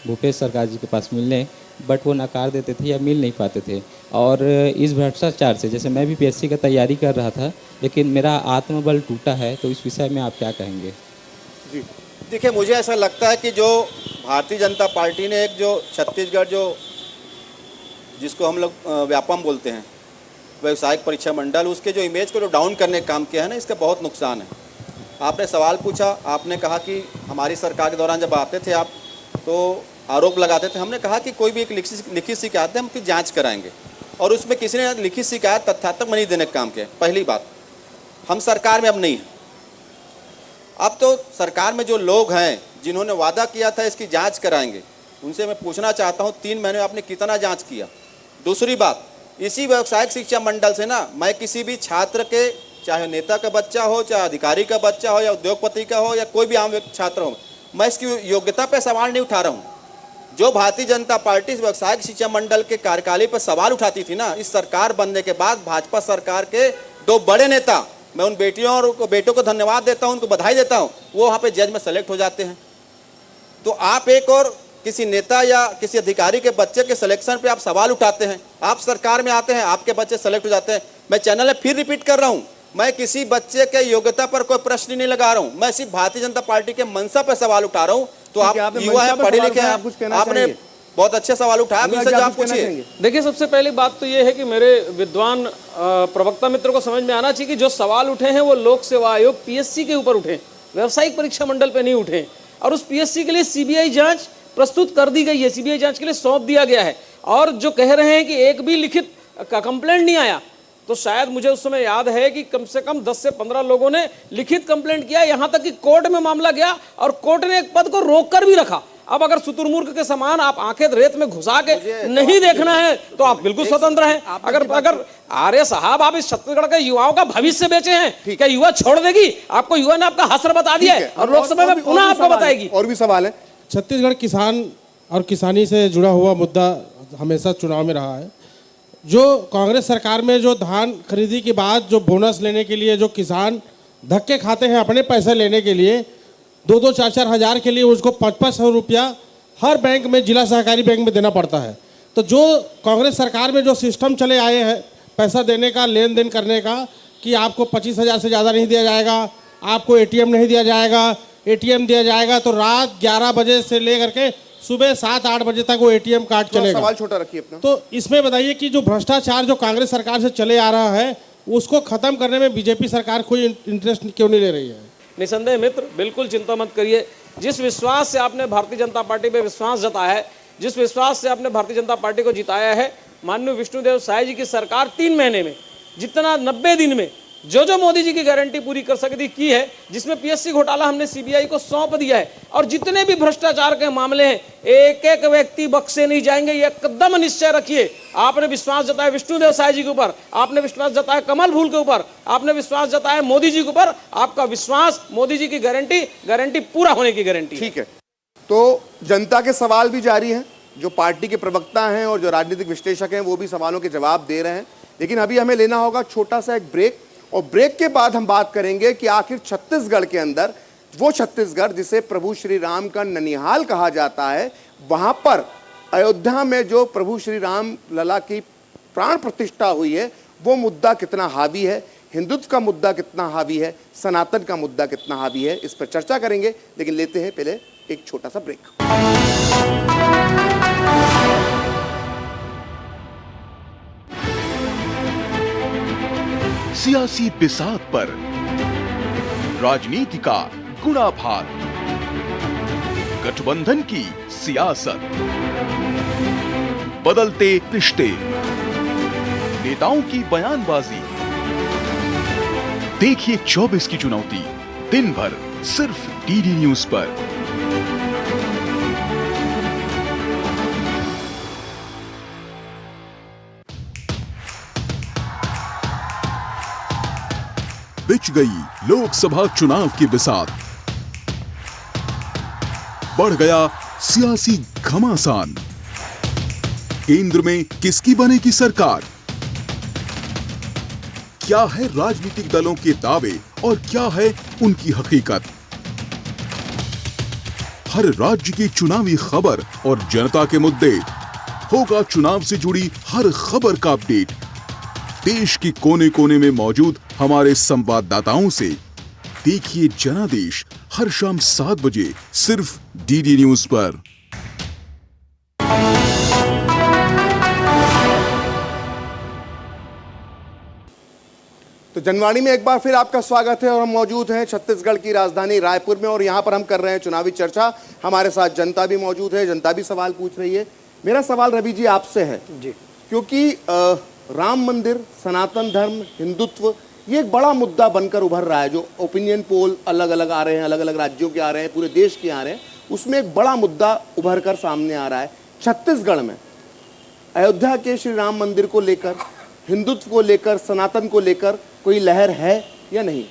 भूपेश सरकार जी के पास मिलने, बट वो नकार देते थे या मिल नहीं पाते थे। और इस भ्रष्टाचार से, जैसे मैं भी पीएससी का तैयारी कर रहा था लेकिन मेरा आत्मबल टूटा है, तो इस विषय में आप क्या कहेंगे? जी देखिए, मुझे ऐसा लगता है कि जो भारतीय जनता पार्टी ने एक जो छत्तीसगढ़ जो जिसको हम लोग व्यापम बोलते हैं, व्यावसायिक परीक्षा मंडल, उसके जो इमेज को जो डाउन करने का काम किया है ना, इसका बहुत नुकसान है। आपने सवाल पूछा, आपने कहा कि हमारी सरकार के दौरान जब आते थे आप तो आरोप लगाते थे। हमने कहा कि कोई भी एक लिखित शिकायत है हम उसकी जाँच कराएंगे, और उसमें किसी ने लिखित शिकायत तथ्यात्मक नहीं देने का काम किया। पहली बात, हम सरकार में अब नहीं हैं। अब तो सरकार में जो लोग हैं जिन्होंने वादा किया था इसकी जांच कराएंगे, उनसे मैं पूछना चाहता हूं 3 महीने में आपने कितना जांच किया? दूसरी बात, इसी व्यावसायिक शिक्षा मंडल से ना मैं किसी भी छात्र के, चाहे नेता का बच्चा हो, चाहे अधिकारी का बच्चा हो, या उद्योगपति का हो, या कोई भी आम छात्र हो, मैं इसकी योग्यता पर सवाल नहीं उठा रहा हूँ। जो भारतीय जनता पार्टी इस व्यावसायिक शिक्षा मंडल के कार्यकाल पर सवाल उठाती थी ना, इस सरकार बनने के बाद भाजपा सरकार के 2 बड़े नेता, मैं उन बेटियों और बेटों को धन्यवाद देता हूं, उनको बधाई देता हूं, वो वहां पे जज में सेलेक्ट हो जाते हैं। तो आप एक और किसी नेता या किसी अधिकारी के बच्चे के सिलेक्शन पे आप सवाल उठाते हैं, आप सरकार में आते हैं, आपके बच्चे सेलेक्ट हो जाते हैं। मैं चैनल में फिर रिपीट कर रहा हूं, मैं किसी बच्चे के योग्यता पर कोई प्रश्न नहीं लगा रहा हूं, मैं सिर्फ भारतीय जनता पार्टी के मंशा पर सवाल उठा रहा हूं। तो आप युवा है, पढ़े लिखे हैं, आपने बहुत अच्छे सवाल उठाया, आप पूछिए। देखिए, सबसे पहली बात तो ये है कि मेरे विद्वान प्रवक्ता मित्र को समझ में आना चाहिए कि जो सवाल उठे हैं वो लोक सेवा आयोग पीएससी के ऊपर उठे, व्यावसायिक परीक्षा मंडल पे नहीं उठे। और उस पीएससी के लिए सीबीआई जांच प्रस्तुत कर दी गई है, सीबीआई जांच के लिए सौंप दिया गया है। और जो कह रहे हैं कि एक भी लिखित कंप्लेंट नहीं आया, तो शायद मुझे उस समय याद है कि कम से कम 10 से 15 लोगों ने लिखित कंप्लेंट किया, यहां तक कि कोर्ट में मामला गया और कोर्ट ने एक पद को रोक कर भी रखा। अब अगर शुतुरमुर्ग के समान आप आंखें रेत में घुसा के नहीं देखना है तो आप बिल्कुल स्वतंत्र हैं। अगर आर्य साहब आप इस छत्तीसगढ़ के युवाओं का भविष्य बेचे हैं, क्या युवा छोड़ देगी? आपको युवा ने आपका हश्र बता दिया है और लोकसभा में पुनः आपको बताएगी। और भी सवाल है। छत्तीसगढ़ किसान और किसानी से जुड़ा हुआ मुद्दा हमेशा चुनाव में रहा है। जो कांग्रेस सरकार में जो धान खरीदी के बाद जो बोनस लेने के लिए जो किसान धक्के खाते हैं अपने पैसे लेने के लिए, 2-2, 4-4 हज़ार के लिए उसको 500 रुपया हर बैंक में, जिला सहकारी बैंक में देना पड़ता है। तो जो कांग्रेस सरकार में जो सिस्टम चले आए हैं पैसा देने का, लेन देन करने का, कि आपको 25,000 से ज़्यादा नहीं दिया जाएगा, आपको एटीएम नहीं दिया जाएगा, एटीएम दिया जाएगा तो रात 11 बजे से लेकर के सुबह 7-8 बजे तक वो एटीएम कार्ड चलेगा। सवाल छोटा रखिए अपना। तो इसमें बताइए कि जो भ्रष्टाचार जो कांग्रेस सरकार से चले आ रहा है उसको खत्म करने में बीजेपी सरकार कोई इंटरेस्ट क्यों नहीं ले रही है? निसंदेह मित्र, बिल्कुल चिंता मत करिए। जिस विश्वास से आपने भारतीय जनता पार्टी पे विश्वास जताया है, जिस विश्वास से आपने भारतीय जनता पार्टी को जिताया है, माननीय विष्णुदेव साय जी की सरकार 3 महीने में जितना 90 दिन में जो जो मोदी जी की गारंटी पूरी कर सकती की है, जिसमें पीएससी घोटाला हमने सीबीआई को सौंप दिया है, और जितने भी भ्रष्टाचार के मामले हैं एक एक व्यक्ति बख्शे नहीं जाएंगे, ये एकदम निश्चय रखिए। आपने विश्वास जताया विष्णुदेव साय जी के ऊपर, आपने विश्वास जताया कमल फूल के ऊपर, आपने विश्वास जताया मोदी जी के ऊपर, आपका विश्वास मोदी जी की गारंटी पूरा होने की गारंटी। ठीक है, तो जनता के सवाल भी जारी हैं, जो पार्टी के प्रवक्ता हैं और जो राजनीतिक विश्लेषक हैं वो भी सवालों के जवाब दे रहे हैं, लेकिन अभी हमें लेना होगा छोटा सा एक ब्रेक, और ब्रेक के बाद हम बात करेंगे कि आखिर छत्तीसगढ़ के अंदर, वो छत्तीसगढ़ जिसे प्रभु श्री राम का ननिहाल कहा जाता है, वहां पर अयोध्या में जो प्रभु श्री राम लला की प्राण प्रतिष्ठा हुई है, वो मुद्दा कितना हावी है, हिंदुत्व का मुद्दा कितना हावी है, सनातन का मुद्दा कितना हावी है, इस पर चर्चा करेंगे। लेकिन लेते हैं पहले एक छोटा सा ब्रेक। सियासी बिसात पर राजनीति का गुणाभार, गठबंधन की सियासत, बदलते रिश्ते, नेताओं की बयानबाजी। देखिए 24 की चुनौती दिन भर सिर्फ डीडी न्यूज पर। बिछ गई लोकसभा चुनाव की बिसात, बढ़ गया सियासी घमासान, केंद्र में किसकी बनेगी सरकार, क्या है राजनीतिक दलों के दावे और क्या है उनकी हकीकत। हर राज्य की चुनावी खबर और जनता के मुद्दे, होगा चुनाव से जुड़ी हर खबर का अपडेट। देश के कोने कोने में मौजूद हमारे संवाददाताओं से देखिए जनादेश हर शाम 7 बजे सिर्फ डीडी न्यूज पर। तो जनवाणी में एक बार फिर आपका स्वागत है, और हम मौजूद हैं छत्तीसगढ़ की राजधानी रायपुर में, और यहां पर हम कर रहे हैं चुनावी चर्चा। हमारे साथ जनता भी मौजूद है, जनता भी सवाल पूछ रही है। मेरा सवाल रवि जी आपसे है जी, क्योंकि राम मंदिर, सनातन धर्म, हिंदुत्व, ये एक बड़ा मुद्दा बनकर उभर रहा है। जो ओपिनियन पोल अलग अलग आ रहे हैं, अलग अलग राज्यों के आ रहे हैं, पूरे देश के आ रहे हैं, उसमें एक बड़ा मुद्दा उभर कर सामने आ रहा है। छत्तीसगढ़ में अयोध्या के श्री राम मंदिर को लेकर, हिंदुत्व को लेकर, सनातन को लेकर कोई लहर है या नहीं?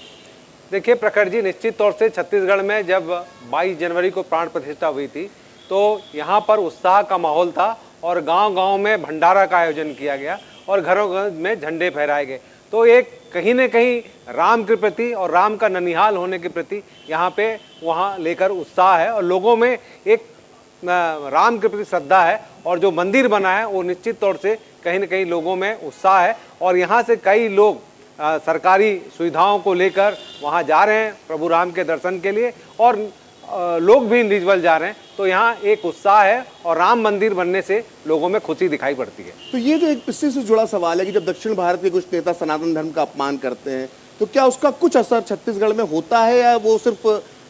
देखिए प्रखर जी, निश्चित तौर से छत्तीसगढ़ में जब 22 जनवरी को प्राण प्रतिष्ठा हुई थी तो यहाँ पर उत्साह का माहौल था, और गांव-गांव में भंडारा का आयोजन किया गया और घरों में झंडे फहराए गए। तो एक कहीं न कहीं राम के प्रति और राम का ननिहाल होने के प्रति यहाँ पे वहाँ लेकर उत्साह है, और लोगों में एक राम के प्रति श्रद्धा है, और जो मंदिर बना है वो निश्चित तौर से कहीं न कहीं लोगों में उत्साह है। और यहाँ से कई लोग सरकारी सुविधाओं को लेकर वहाँ जा रहे हैं प्रभु राम के दर्शन के लिए, और लोग भी इंडिविजुअल जा रहे हैं। तो यहाँ एक उत्साह है, और राम मंदिर बनने से लोगों में खुशी दिखाई पड़ती है। तो ये जो एक इससे से जुड़ा सवाल है कि जब दक्षिण भारत के कुछ नेता सनातन धर्म का अपमान करते हैं, तो क्या उसका कुछ असर छत्तीसगढ़ में होता है, या वो सिर्फ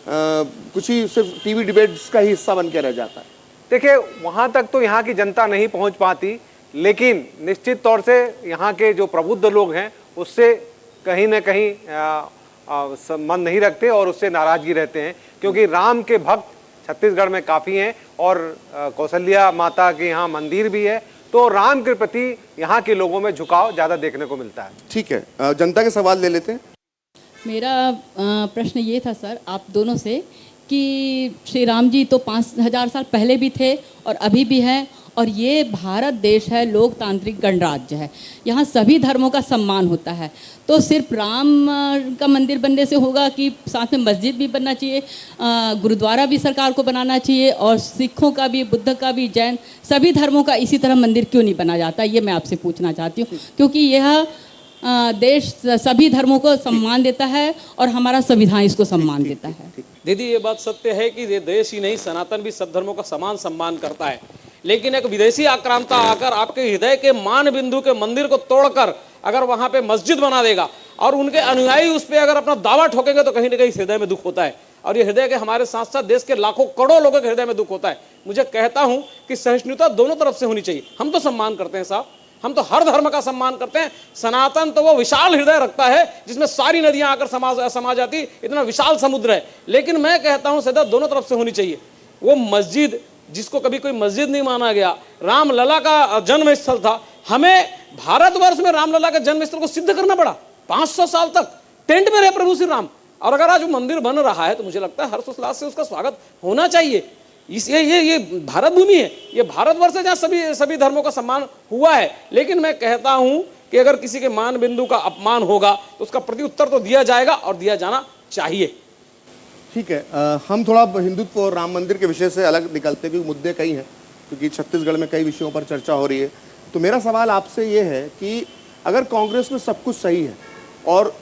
कुछ ही सिर्फ टीवी डिबेट्स का ही हिस्सा बन के रह जाता है? देखिए, वहाँ तक तो यहाँ की जनता नहीं पहुँच पाती, लेकिन निश्चित तौर से यहाँ के जो प्रबुद्ध लोग हैं उससे कहीं न कहीं संबंध नहीं रखते और उससे नाराजगी रहते हैं, क्योंकि राम के भक्त छत्तीसगढ़ में काफ़ी हैं, और कौशल्या माता के यहाँ मंदिर भी है, तो राम के प्रति यहाँ के लोगों में झुकाव ज़्यादा देखने को मिलता है। ठीक है, जनता के सवाल ले लेते हैं। मेरा प्रश्न ये था सर आप दोनों से कि श्री राम जी तो 5000 साल पहले भी थे और अभी भी हैं, और ये भारत देश है, लोकतांत्रिक गणराज्य है, यहाँ सभी धर्मों का सम्मान होता है। तो सिर्फ राम का मंदिर बनने से होगा कि साथ में मस्जिद भी बनना चाहिए, गुरुद्वारा भी सरकार को बनाना चाहिए, और सिखों का भी, बुद्ध का भी, जैन, सभी धर्मों का इसी तरह मंदिर क्यों नहीं बना जाता, ये मैं आपसे पूछना चाहती हूँ, क्योंकि यह देश सभी धर्मों को सम्मान देता है और हमारा संविधान इसको सम्मान देता है। दीदी, ये बात सत्य है कि ये देश ही नहीं, सनातन भी सब धर्मों का समान सम्मान करता है, लेकिन एक विदेशी आक्रांता आकर आपके हृदय के मान बिंदु के मंदिर को तोड़कर अगर वहां पे मस्जिद बना देगा और उनके अनुयायी उस पर अगर अपना दावा ठोकेंगे, तो कहीं ना कहीं हृदय में दुख होता है, और ये हृदय के हमारे साथ साथ देश के लाखों करोड़ों लोगों के हृदय में दुख होता है। मुझे कहता हूं कि सहिष्णुता दोनों तरफ से होनी चाहिए। हम तो सम्मान करते हैं साहब, हम तो हर धर्म का सम्मान करते हैं। सनातन तो वो विशाल हृदय रखता है जिसमें सारी नदियां आकर समा जाती, इतना विशाल समुद्र है। लेकिन मैं कहता हूं सदा दोनों तरफ से होनी चाहिए। वो मस्जिद जिसको कभी कोई मस्जिद नहीं माना गया, रामलला का जन्म स्थल था, हमें भारतवर्ष में रामलला के जन्म स्थल को सिद्ध करना पड़ा। 500 साल तक टेंट में रहे प्रभु श्री राम, और अगर आज वो मंदिर बन रहा है तो मुझे लगता है हर्षोल्लास से उसका स्वागत होना चाहिए। ये भारत भूमि है, ये भारतवर्ष है जहाँ सभी धर्मों का सम्मान हुआ है। लेकिन मैं कहता हूं कि अगर किसी के मान बिंदु का अपमान होगा तो उसका प्रत्युत्तर तो दिया जाएगा और दिया जाना चाहिए। ठीक है, हम थोड़ा हिंदुत्व और राम मंदिर के विषय से अलग निकलते हैं क्योंकि मुद्दे कई हैं, क्योंकि छत्तीसगढ़ में कई विषयों पर चर्चा हो रही है। तो मेरा सवाल आपसे ये है कि अगर कांग्रेस में सब कुछ सही है और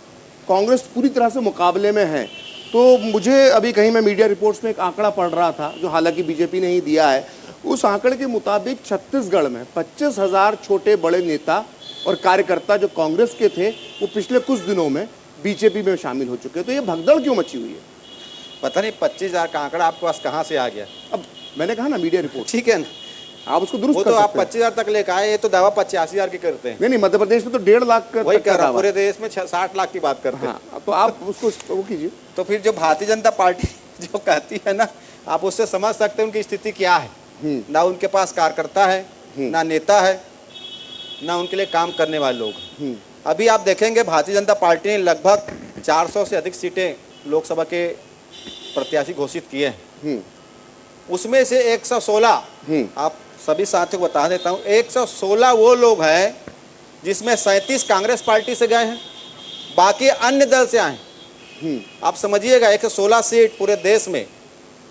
कांग्रेस पूरी तरह से मुकाबले में है, तो मुझे अभी कहीं मैं मीडिया रिपोर्ट्स में एक आंकड़ा पढ़ रहा था जो हालांकि बीजेपी ने ही दिया है, उस आंकड़े के मुताबिक छत्तीसगढ़ में 25,000 छोटे बड़े नेता और कार्यकर्ता जो कांग्रेस के थे वो पिछले कुछ दिनों में बीजेपी में शामिल हो चुके हैं। तो ये भगदड़ क्यों मची हुई है? पता नहीं 25,000 का आंकड़ा आपके पास कहाँ से आ गया। अब मैंने कहा ना मीडिया रिपोर्ट, ठीक है ना, आप उसको दुरुस्त वो कर तो आप सकते हैं। 25,000 तक लेकर आए, ये तो दावा 85,000 की करते हैं। नहीं, मध्य प्रदेश में तो 1.5 लाख वही कर रहा, पूरे देश में 60 लाख की बात करते हैं। तो आप उसको वो कीजिए। तो फिर जो भारतीय जनता पार्टी जो कहती है ना, आप उससे समझ सकते हैं उनकी स्थिति क्या है। ना उनके पास कार्यकर्ता है, ना नेता है, ना उनके लिए काम करने वाले लोग। अभी आप देखेंगे भारतीय जनता पार्टी ने लगभग 400 से अधिक सीटें लोकसभा के प्रत्याशी घोषित किए हैं। उसमें से 116, आप सभी साथियों को बता देता हूं, 116 वो लोग हैं जिसमें 37 कांग्रेस पार्टी से गए हैं, बाकी अन्य दल से आए हैं। आप समझिएगा 116 सीट पूरे देश में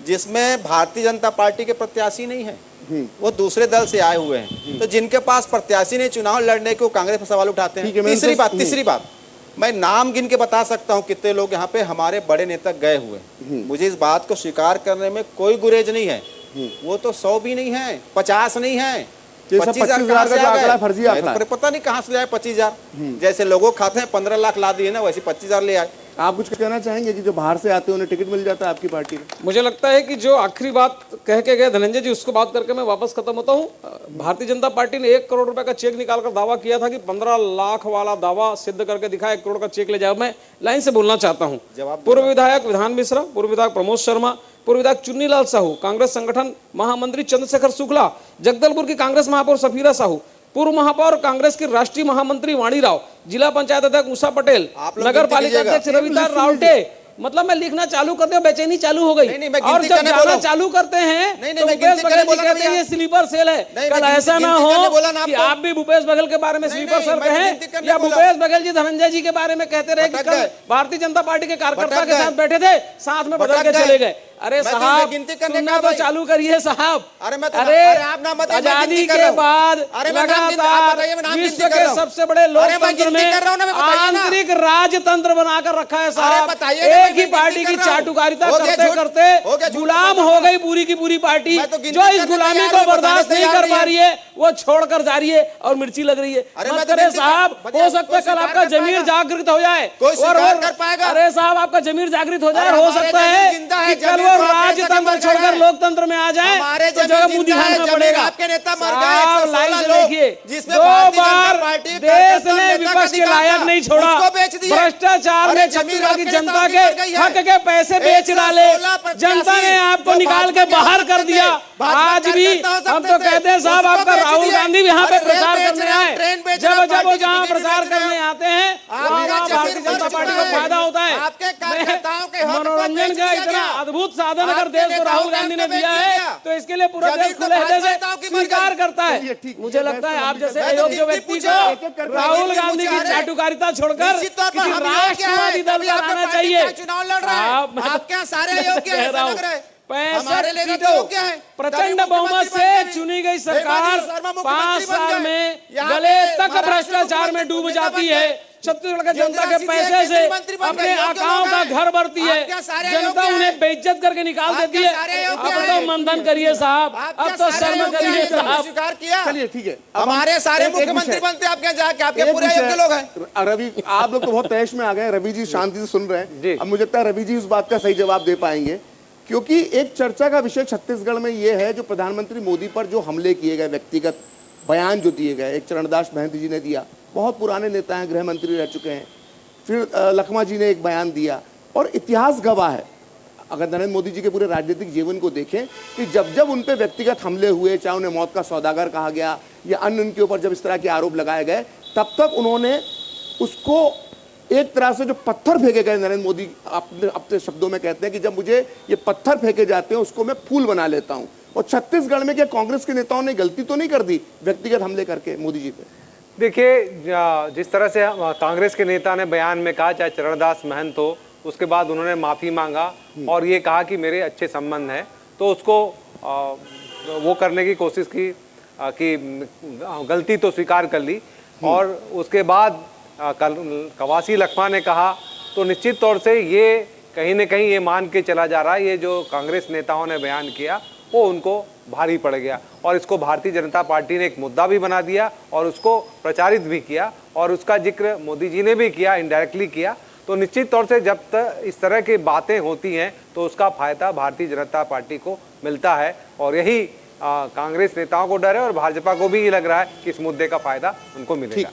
जिसमें भारतीय जनता पार्टी के प्रत्याशी नहीं है, वो दूसरे दल से आए हुए हैं। तो जिनके पास प्रत्याशी नहीं चुनाव लड़ने के, वो कांग्रेस पर सवाल उठाते हैं। तीसरी बात मैं नाम गिन के बता सकता हूं कितने लोग यहाँ पे हमारे बड़े नेता गए हुए। मुझे इस बात को स्वीकार करने में कोई गुरेज नहीं है। वो तो 100 भी नहीं है, 50 नहीं है, 25,000 का आंकड़ा फर्जी आंकड़ा है। पता नहीं कहाँ से ले आए 25,000। जैसे लोगों खाते हैं 15 लाख ला दिए ना, वैसे 25,000 ले आए। आप कुछ कहना चाहेंगे कि जो बाहर से आते हैं उन्हें टिकट मिल जाता है आपकी पार्टी में? मुझे लगता है कि जो आखिरी बात कह के गए धनंजय जी, उसको बात करके मैं वापस खत्म होता हूँ। भारतीय जनता पार्टी ने 1 करोड़ रुपए का चेक निकालकर दावा किया था कि 15 लाख वाला दावा सिद्ध करके दिखाया, 1 करोड़ का चेक ले जाओ। मैं लाइन से बोलना चाहता हूँ। पूर्व विधायक विधान मिश्रा, पूर्व विधायक प्रमोद शर्मा, पूर्व विधायक चुन्नीलाल साहू, कांग्रेस संगठन महामंत्री चंद्रशेखर शुक्ला, जगदलपुर की कांग्रेस महापौर सफीरा साहू, पूर्व महापौर कांग्रेस की राष्ट्रीय महामंत्री वाणी राव, जिला पंचायत अध्यक्ष उषा पटेल, नगर पालिका अध्यक्ष रविदास रावटे, मतलब मैं लिखना चालू करते हैं, बेचैनी चालू हो गई। और जब जाना चालू करते हैं तो भूपेश बघेल जी कहते हैं ये स्लीपर सेल है। कल ऐसा ना हो कि आप भी भूपेश बघेल के बारे में स्लीपर सेल कहें, या भूपेश बघेल जी धनंजय जी के बारे में कहते रहे कि कल भारतीय जनता पार्टी के कार्यकर्ता के साथ बैठे थे, साथ में बदल के चले गए। अरे साहब सुनना तो चालू करिए साहब। अरे आजादी के बाद लगातार विश्व के सबसे बड़े लोकतंत्र में आंतरिक राजतंत्र बनाकर रखा है साहब। एक ही पार्टी की चाटुकारिता करते करते गुलाम हो गई पूरी की पूरी पार्टी। जो इस गुलामी को बर्दाश्त नहीं कर पा रही है वो छोड़कर जा रही है और मिर्ची लग रही है। मत करे साहब, हो सकता है कल आपका जमीर जागृत हो जाए। अरे साहब आपका जमीर जागृत हो जाए, हो सकता है राजतंत्र छोड़कर लोकतंत्र में आ जाए तो जगह मुंह दिखाना पड़ेगा। आपके नेता मर गए, लाइन से देखिए, 2 बार देश ने विपक्ष के लायक नहीं छोड़ा, भ्रष्टाचार में छत्तीसगढ़ की जनता के हक के पैसे बेच डाले, जनता ने आपको निकाल के बाहर कर दिया। आज भी हम तो कहते हैं साहब आपका राहुल गांधी भी यहाँ पे प्रचार करने आए, जब जब वो जहाँ प्रचार करने आते हैं वहाँ भारतीय जनता पार्टी को फायदा होता है। मनोरंजन का इतना अद्भुत साधन अगर देश को राहुल गांधी ने दिया है तो इसके लिए पूरा देश खुले हृदय से स्वीकार करता है। मुझे लगता है आप जैसे अयोग्य व्यक्ति को राहुल गांधी की चाटुकारिता छोड़कर किसी राष्ट्रवादी दल का आना चाहिए। आपके सारे अयोग्य हैं, 65 सीटों प्रचंड बहुमत से चुनी गई सरकार 5 साल में गले तक भ्रष्टाचार में डूब जाती है। छत्तीसगढ़ के जनता के पैसे से अपने आकाओं का घर भरती है, जनता उन्हें बेइज्जत करके निकाल देती है। अब तो मंथन करिए साहब, अब तो शर्म करिए साहब। स्वीकार किया, चलिए ठीक है। हमारे सारे मुख्यमंत्री बनते आपके जाके, आपके पूरे योग्य लोग हैं। रवि, आप लोग तो बहुत तैश में आ गए, रवि जी शांति से सुन रहे हैं। अब मुझे लगता है रवि जी उस बात का सही जवाब दे पाएंगे, क्योंकि एक चर्चा का विषय छत्तीसगढ़ में ये है जो प्रधानमंत्री मोदी पर जो हमले किए गए व्यक्तिगत बयान जो दिए गए, एक चरणदास महंत जी ने दिया, बहुत पुराने नेता हैं, गृह मंत्री रह चुके हैं, फिर लखमा जी ने एक बयान दिया, और इतिहास गवाह है, अगर नरेंद्र मोदी जी के पूरे राजनीतिक जीवन को देखें कि जब जब उन पे व्यक्तिगत हमले हुए, चाहे उन्हें मौत का सौदागर कहा गया या अन्य उनके ऊपर जब इस तरह के आरोप लगाए गए, तब तक उन्होंने उसको एक तरह से जो पत्थर फेंके गए, नरेंद्र मोदी अपने शब्दों में कहते हैं कि जब मुझे ये पत्थर फेंके जाते हैं उसको मैं फूल बना लेता हूं। और छत्तीसगढ़ में क्या कांग्रेस के नेताओं ने गलती तो नहीं कर दी व्यक्तिगत हमले करके मोदी जी पे? देखिए, जिस तरह से कांग्रेस के नेता ने बयान में कहा, चाहे चरणदास महंत हो, उसके बाद उन्होंने माफ़ी मांगा और ये कहा कि मेरे अच्छे संबंध हैं, तो उसको वो करने की कोशिश की कि गलती तो स्वीकार कर ली। और उसके बाद कवासी लखमा ने कहा, तो निश्चित तौर से ये कहीं न कहीं ये मान के चला जा रहा है, ये जो कांग्रेस नेताओं ने बयान किया वो उनको भारी पड़ गया, और इसको भारतीय जनता पार्टी ने एक मुद्दा भी बना दिया और उसको प्रचारित भी किया, और उसका जिक्र मोदी जी ने भी किया, इनडायरेक्टली किया। तो निश्चित तौर से जब तक इस तरह की बातें होती हैं तो उसका फायदा भारतीय जनता पार्टी को मिलता है, और यही कांग्रेस नेताओं को डर है और भाजपा को भी ये लग रहा है कि इस मुद्दे का फायदा उनको मिलेगा।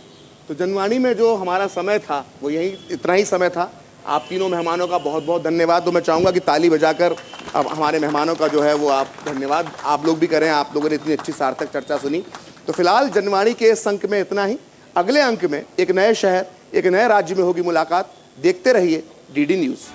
तो जनवाणी में जो हमारा समय था वो यही इतना ही समय था। आप तीनों मेहमानों का बहुत बहुत धन्यवाद। तो मैं चाहूँगा कि ताली बजाकर अब हमारे मेहमानों का जो है वो आप धन्यवाद आप लोग भी करें, आप लोगों ने इतनी अच्छी सार्थक चर्चा सुनी। तो फिलहाल जनवाणी के इस अंक में इतना ही। अगले अंक में एक नए शहर, एक नए राज्य में होगी मुलाकात। देखते रहिए डीडी न्यूज़।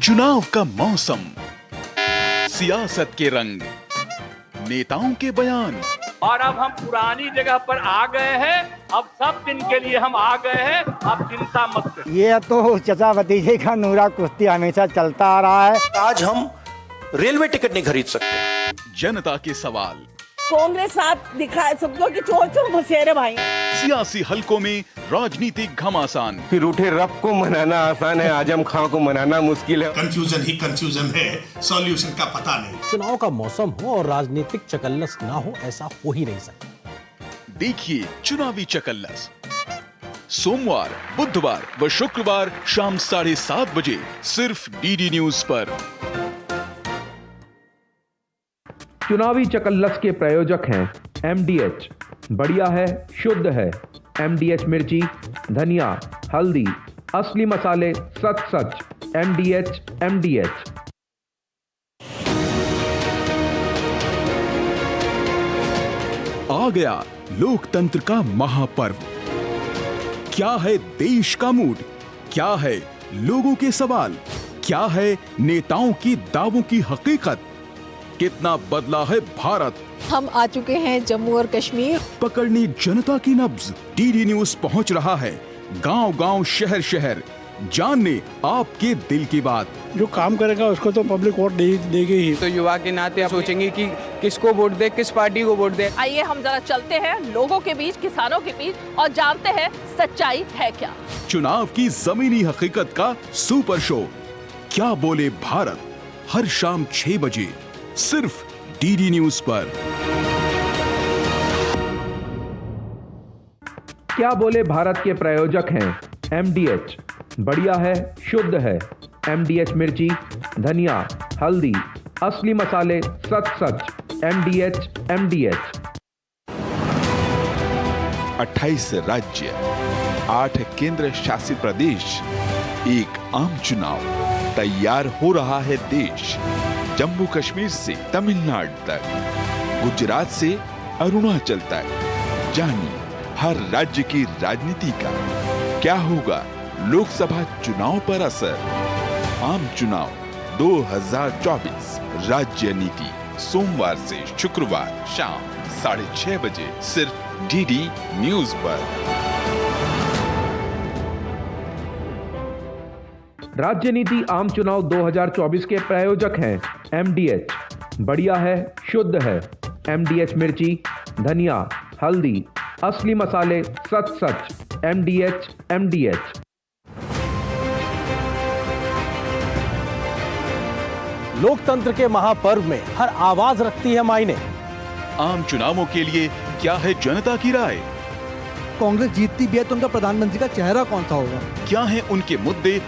चुनाव का मौसम, सियासत के रंग, नेताओं के बयान, और अब हम पुरानी जगह पर आ गए हैं। अब सब दिन के लिए हम आ गए हैं, अब चिंता मत करिए। ये तो चचा भतीजे का नूरा कुश्ती हमेशा चलता आ रहा है। आज हम रेलवे टिकट नहीं खरीद सकते। जनता के सवाल, कांग्रेस साथ दिखाए सबको कि चोर चोर मुसेरे भाई। सियासी हलकों में राजनीतिक घमासान, फिर उठे रब को मनाना आसान है, आजम खां को मनाना मुश्किल है। कंफ्यूजन ही कंफ्यूजन है, सॉल्यूशन का पता नहीं। चुनाव का मौसम हो और राजनीतिक चकल्लस ना हो, ऐसा हो ही नहीं सकता। देखिए चुनावी चकल्लस सोमवार, बुधवार व शुक्रवार शाम 7:30 बजे सिर्फ डीडी न्यूज पर। चुनावी चकल्लस के प्रायोजक हैं MDH, बढ़िया है, शुद्ध है। MDH मिर्ची, धनिया, हल्दी, असली मसाले, सच सच। MDH। आ गया लोकतंत्र का महापर्व। क्या है देश का मूड, क्या है लोगों के सवाल, क्या है नेताओं की दावों की हकीकत, कितना बदला है भारत। हम आ चुके हैं जम्मू और कश्मीर। पकड़नी जनता की नब्ज, डीडी न्यूज पहुंच रहा है गांव-गांव, शहर-शहर, जानने आपके दिल की बात। जो काम करेगा उसको तो पब्लिक वोट देगी ही। तो युवा के नाते आप सोचेंगे कि किसको वोट दे, किस पार्टी को वोट दे। आइए हम जरा चलते हैं लोगों के बीच, किसानों के बीच, और जानते हैं सच्चाई है क्या। चुनाव की जमीनी हकीकत का सुपर शो क्या बोले भारत, हर शाम 6 बजे सिर्फ डीडी न्यूज पर। क्या बोले भारत के प्रायोजक हैं MDH, बढ़िया है, शुद्ध है। MDH मिर्ची, धनिया, हल्दी, असली मसाले, सच सच। MDH। 28 राज्य, 8 केंद्र शासित प्रदेश, एक आम चुनाव, तैयार हो रहा है देश। जम्मू कश्मीर से तमिलनाडु तक, गुजरात से अरुणाचल तक, जानिए हर राज्य की राजनीति का क्या होगा लोकसभा चुनाव पर असर। आम चुनाव 2024 राज्य नीति, सोमवार से शुक्रवार शाम 6:30 बजे सिर्फ डीडी न्यूज पर। राज्य नीति आम चुनाव 2024 के प्रायोजक हैं MDH, बढ़िया है, शुद्ध है। MDH मिर्ची, धनिया, हल्दी, असली मसाले, सच सच। MDH। लोकतंत्र के महापर्व में हर आवाज रखती है मायने। आम चुनावों के लिए क्या है जनता की राय? कांग्रेस जीतती भी है तो उनका प्रधानमंत्री का चेहरा कौन सा होगा? क्या है उनके मुद्दे?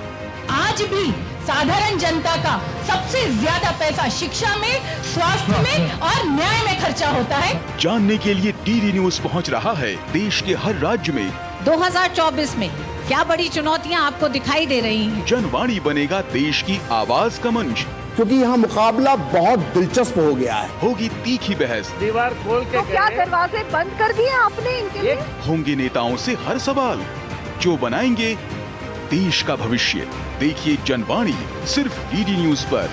आज भी साधारण जनता का सबसे ज्यादा पैसा शिक्षा में, स्वास्थ्य में और न्याय में खर्चा होता है। जानने के लिए DD न्यूज पहुंच रहा है देश के हर राज्य में। 2024 में क्या बड़ी चुनौतियां आपको दिखाई दे रही हैं? जनवाणी बनेगा देश की आवाज का मंच, क्योंकि यहाँ मुकाबला बहुत दिलचस्प हो गया है। होगी तीखी बहस, दीवार खोल के क्या दरवाजे बंद कर दिए आपने इनके लिए? होंगे नेताओं से हर सवाल जो बनाएंगे देश का भविष्य। देखिए जनवाणी सिर्फ DD न्यूज पर।